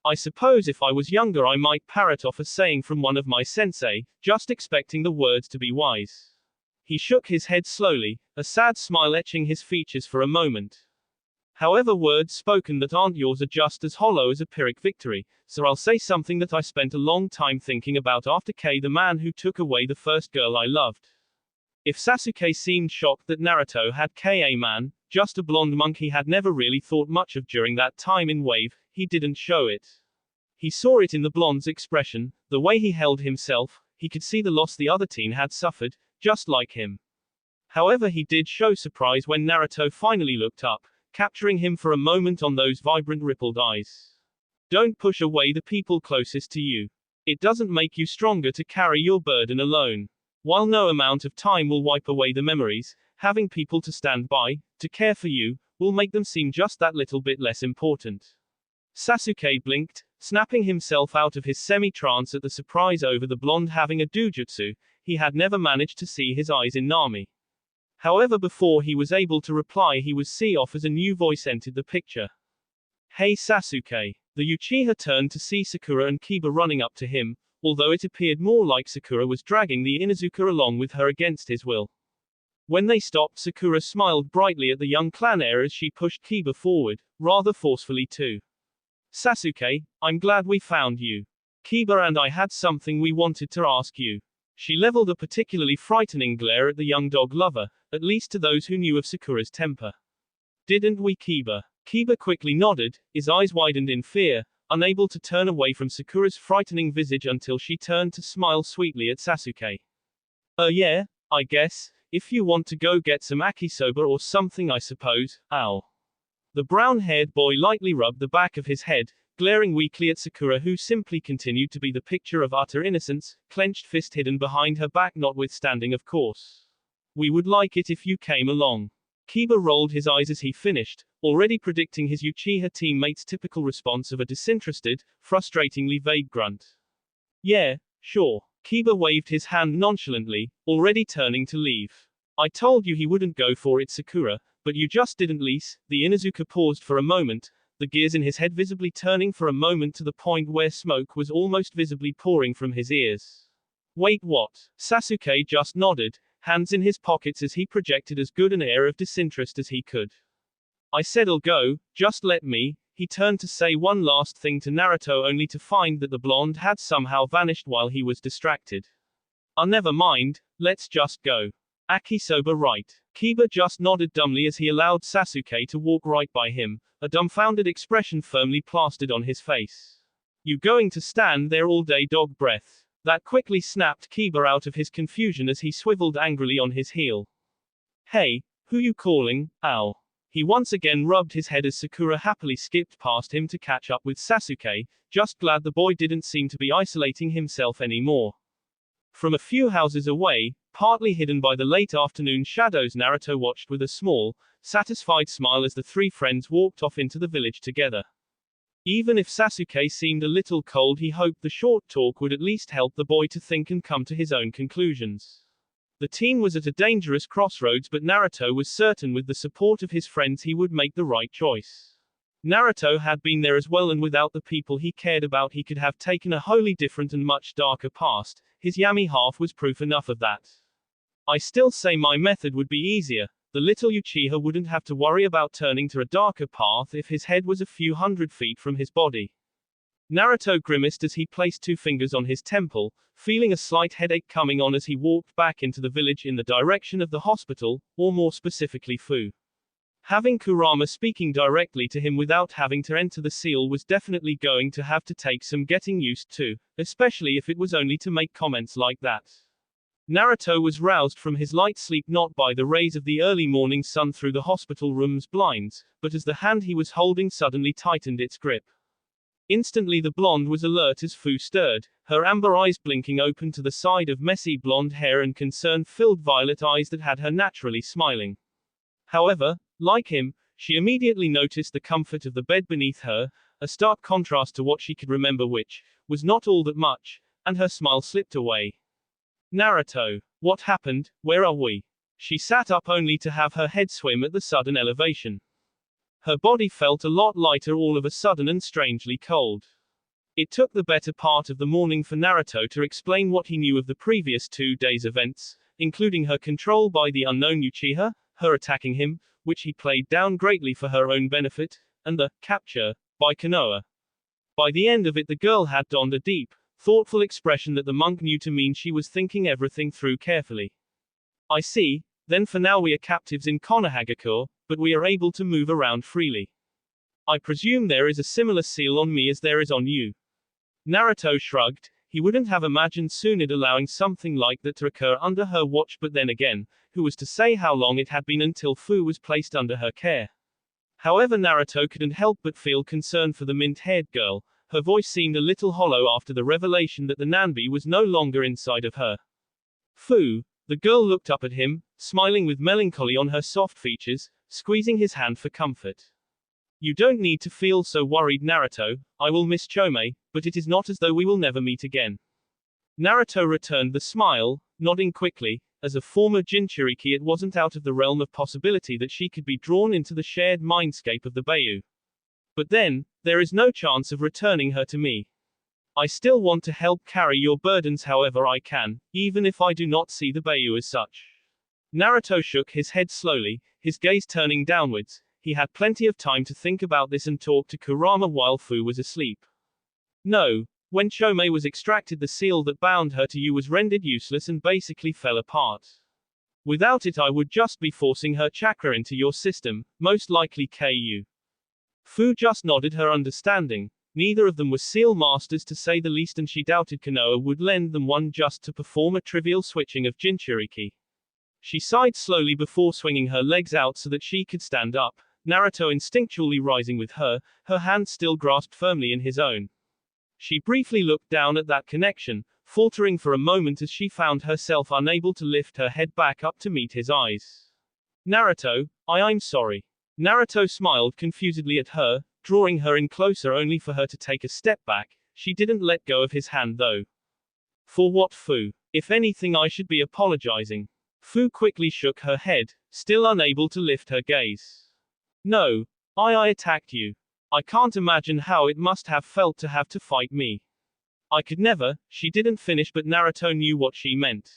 Speaker 1: I suppose if I was younger I might parrot off a saying from one of my sensei, just expecting the words to be wise. He shook his head slowly, a sad smile etching his features for a moment. However, words spoken that aren't yours are just as hollow as a Pyrrhic victory, so I'll say something that I spent a long time thinking about after the man who took away the first girl I loved. If Sasuke seemed shocked that Naruto had a man, just a blonde monk he had never really thought much of during that time in Wave, he didn't show it. He saw it in the blonde's expression, the way he held himself. He could see the loss the other teen had suffered, just like him. However, he did show surprise when Naruto finally looked up, capturing him for a moment on those vibrant rippled eyes. Don't push away the people closest to you. It doesn't make you stronger to carry your burden alone. While no amount of time will wipe away the memories, having people to stand by, to care for you, will make them seem just that little bit less important. Sasuke blinked, snapping himself out of his semi-trance at the surprise over the blonde having a dojutsu. He had never managed to see his eyes in Nami. However, before he was able to reply, he was see off as a new voice entered the picture. Hey Sasuke. The Uchiha turned to see Sakura and Kiba running up to him, although it appeared more like Sakura was dragging the Inuzuka along with her against his will. When they stopped, Sakura smiled brightly at the young clan heir as she pushed Kiba forward, rather forcefully too. Sasuke, I'm glad we found you. Kiba and I had something we wanted to ask you. She leveled a particularly frightening glare at the young dog lover, at least to those who knew of Sakura's temper. Didn't we, Kiba? Kiba quickly nodded, his eyes widened in fear, unable to turn away from Sakura's frightening visage until she turned to smile sweetly at Sasuke. Yeah, I guess, if you want to go get some akisoba or something, I suppose, ow. The brown-haired boy lightly rubbed the back of his head, glaring weakly at Sakura, who simply continued to be the picture of utter innocence, clenched fist hidden behind her back notwithstanding, of course. We would like it if you came along. Kiba rolled his eyes as he finished, already predicting his Uchiha teammate's typical response of a disinterested, frustratingly vague grunt. Yeah, sure. Kiba waved his hand nonchalantly, already turning to leave. I told you he wouldn't go for it, Sakura, but you just didn't lease. The Inuzuka paused for a moment, the gears in his head visibly turning for a moment to the point where smoke was almost visibly pouring from his ears. Wait, what? Sasuke just nodded, hands in his pockets as he projected as good an air of disinterest as he could. I said I'll go, just let me. He turned to say one last thing to Naruto only to find that the blonde had somehow vanished while he was distracted. Never mind, let's just go. Akisoba right. Kiba just nodded dumbly as he allowed Sasuke to walk right by him, a dumbfounded expression firmly plastered on his face. You going to stand there all day, dog breath? That quickly snapped Kiba out of his confusion as he swiveled angrily on his heel. Hey, who you calling, ow? He once again rubbed his head as Sakura happily skipped past him to catch up with Sasuke, just glad the boy didn't seem to be isolating himself anymore. From a few houses away, partly hidden by the late afternoon shadows, Naruto watched with a small, satisfied smile as the three friends walked off into the village together. Even if Sasuke seemed a little cold, he hoped the short talk would at least help the boy to think and come to his own conclusions. The team was at a dangerous crossroads, but Naruto was certain with the support of his friends he would make the right choice. Naruto had been there as well, and without the people he cared about he could have taken a wholly different and much darker past. His Yami half was proof enough of that. I still say my method would be easier. The little Uchiha wouldn't have to worry about turning to a darker path if his head was a few hundred feet from his body. Naruto grimaced as he placed two fingers on his temple, feeling a slight headache coming on as he walked back into the village in the direction of the hospital, or more specifically Fu. Having Kurama speaking directly to him without having to enter the seal was definitely going to have to take some getting used to, especially if it was only to make comments like that. Naruto was roused from his light sleep not by the rays of the early morning sun through the hospital room's blinds, but as the hand he was holding suddenly tightened its grip. Instantly the blonde was alert as Fu stirred, her amber eyes blinking open to the side of messy blonde hair and concern-filled violet eyes that had her naturally smiling. However, like him, she immediately noticed the comfort of the bed beneath her, a stark contrast to what she could remember, which was not all that much, and her smile slipped away. Naruto, what happened? Where are we? She sat up only to have her head swim at the sudden elevation. Her body felt a lot lighter all of a sudden and strangely cold. It took the better part of the morning for Naruto to explain what he knew of the previous 2 days' events, including her control by the unknown Uchiha, her attacking him, which he played down greatly for her own benefit, and the capture by Konoha. By the end of it, the girl had donned a deep, thoughtful expression that the monk knew to mean she was thinking everything through carefully. I see, then for now we are captives in Konohagakure, but we are able to move around freely. I presume there is a similar seal on me as there is on you. Naruto shrugged. He wouldn't have imagined Tsunade allowing something like that to occur under her watch, but then again, who was to say how long it had been until Fu was placed under her care? However, Naruto couldn't help but feel concern for the mint-haired girl. Her voice seemed a little hollow after the revelation that the Nanbi was no longer inside of her. Fu. The girl looked up at him, smiling with melancholy on her soft features, squeezing his hand for comfort. You don't need to feel so worried, Naruto. I will miss Chome, but it is not as though we will never meet again. Naruto returned the smile, nodding quickly. As a former Jinchuriki, it wasn't out of the realm of possibility that she could be drawn into the shared mindscape of the Bayou. But then, there is no chance of returning her to me. I still want to help carry your burdens however I can, even if I do not see the Bayou as such. Naruto shook his head slowly, his gaze turning downwards. He had plenty of time to think about this and talk to Kurama while Fu was asleep. No. When Chome was extracted, the seal that bound her to you was rendered useless and basically fell apart. Without it, I would just be forcing her chakra into your system, most likely KU. Fu just nodded her understanding. Neither of them were seal masters to say the least, and she doubted Konoha would lend them one just to perform a trivial switching of Jinchuriki. She sighed slowly before swinging her legs out so that she could stand up, Naruto instinctually rising with her, her hand still grasped firmly in his own. She briefly looked down at that connection, faltering for a moment as she found herself unable to lift her head back up to meet his eyes. Naruto, I'm sorry. Naruto smiled confusedly at her, drawing her in closer only for her to take a step back. She didn't let go of his hand though. For what, Fu? If anything, I should be apologizing. Fu quickly shook her head, still unable to lift her gaze. No. I attacked you. I can't imagine how it must have felt to have to fight me. I could never. She didn't finish, but Naruto knew what she meant.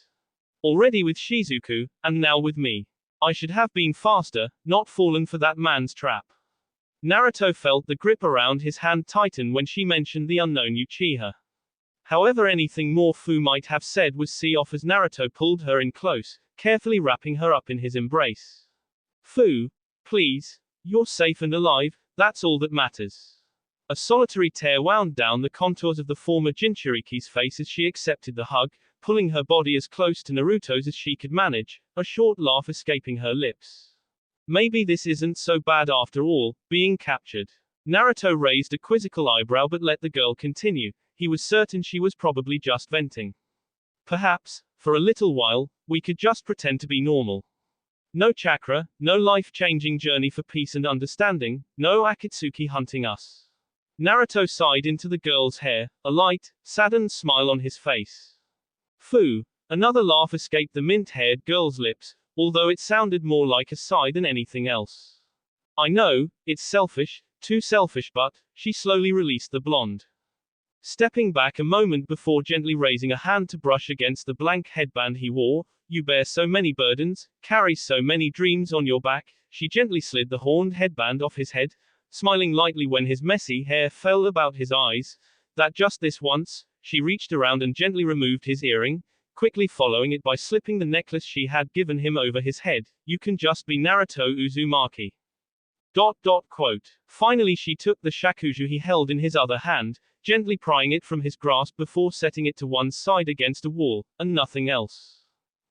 Speaker 1: Already with Shizuku, and now with me. I should have been faster, not fallen for that man's trap. Naruto felt the grip around his hand tighten when she mentioned the unknown Uchiha. However, anything more Fu might have said was see off as Naruto pulled her in close, carefully wrapping her up in his embrace. Fu, please, you're safe and alive. That's all that matters. A solitary tear wound down the contours of the former Jinchuriki's face as she accepted the hug, pulling her body as close to Naruto's as she could manage, a short laugh escaping her lips. Maybe this isn't so bad after all, being captured. Naruto raised a quizzical eyebrow but let the girl continue. He was certain she was probably just venting. Perhaps, for a little while, we could just pretend to be normal. No chakra, no life-changing journey for peace and understanding, no Akatsuki hunting us. Naruto sighed into the girl's hair, a light, saddened smile on his face. Fu. Another laugh escaped the mint-haired girl's lips, although it sounded more like a sigh than anything else. I know, it's selfish, too selfish, but, she slowly released the blonde. Stepping back a moment before gently raising a hand to brush against the blank headband he wore, you bear so many burdens, carry so many dreams on your back. She gently slid the horned headband off his head, smiling lightly when his messy hair fell about his eyes. That just this once, she reached around and gently removed his earring, quickly following it by slipping the necklace she had given him over his head. You can just be Naruto Uzumaki. Quote. Finally she took the shakuju he held in his other hand, gently prying it from his grasp before setting it to one side against a wall, and nothing else.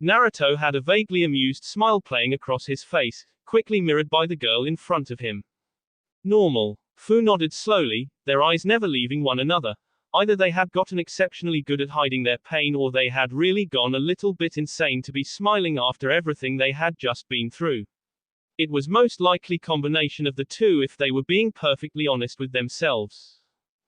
Speaker 1: Naruto had a vaguely amused smile playing across his face, quickly mirrored by the girl in front of him. Normal. Fu nodded slowly, their eyes never leaving one another. Either they had gotten exceptionally good at hiding their pain, or they had really gone a little bit insane to be smiling after everything they had just been through. It was most likely combination of the two if they were being perfectly honest with themselves.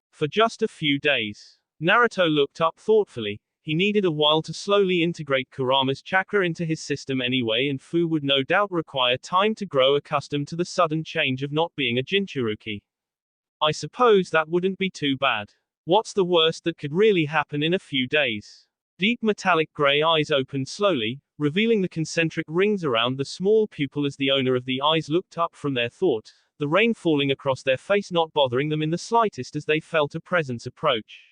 Speaker 1: For just a few days. Naruto looked up thoughtfully. He needed a while to slowly integrate Kurama's chakra into his system anyway, and Fu would no doubt require time to grow accustomed to the sudden change of not being a Jinchuriki. I suppose that wouldn't be too bad. What's the worst that could really happen in a few days? Deep metallic gray eyes opened slowly, revealing the concentric rings around the small pupil as the owner of the eyes looked up from their thought, the rain falling across their face not bothering them in the slightest as they felt a presence approach.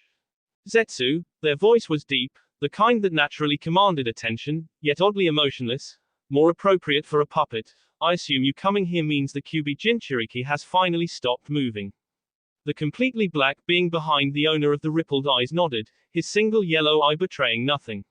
Speaker 1: Zetsu, their voice was deep, the kind that naturally commanded attention, yet oddly emotionless, more appropriate for a puppet. I assume you coming here means the Kyuubi Jinchuriki has finally stopped moving. The completely black being behind the owner of the rippled eyes nodded, his single yellow eye betraying nothing.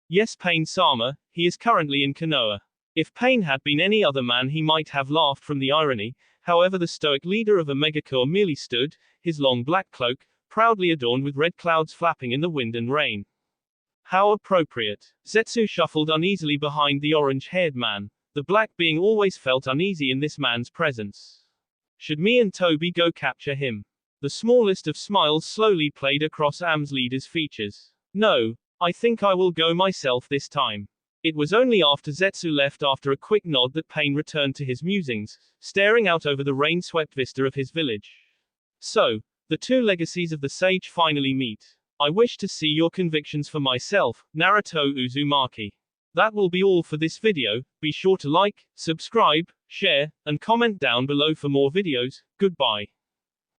Speaker 1: Yes, Pain-sama, he is currently in Konoha. If Pain had been any other man he might have laughed from the irony. However, the stoic leader of a megacorps merely stood, his long black cloak, proudly adorned with red clouds flapping in the wind and rain. How appropriate. Zetsu shuffled uneasily behind the orange-haired man, the black being always felt uneasy in this man's presence. Should me and Toby go capture him? The smallest of smiles slowly played across Am's leader's features. No, I think I will go myself this time. It was only after Zetsu left after a quick nod that Pain returned to his musings, staring out over the rain-swept vista of his village. So, the two legacies of the sage finally meet. I wish to see your convictions for myself, Naruto Uzumaki. That will be all for this video. Be sure to like, subscribe, share, and comment down below for more videos. Goodbye.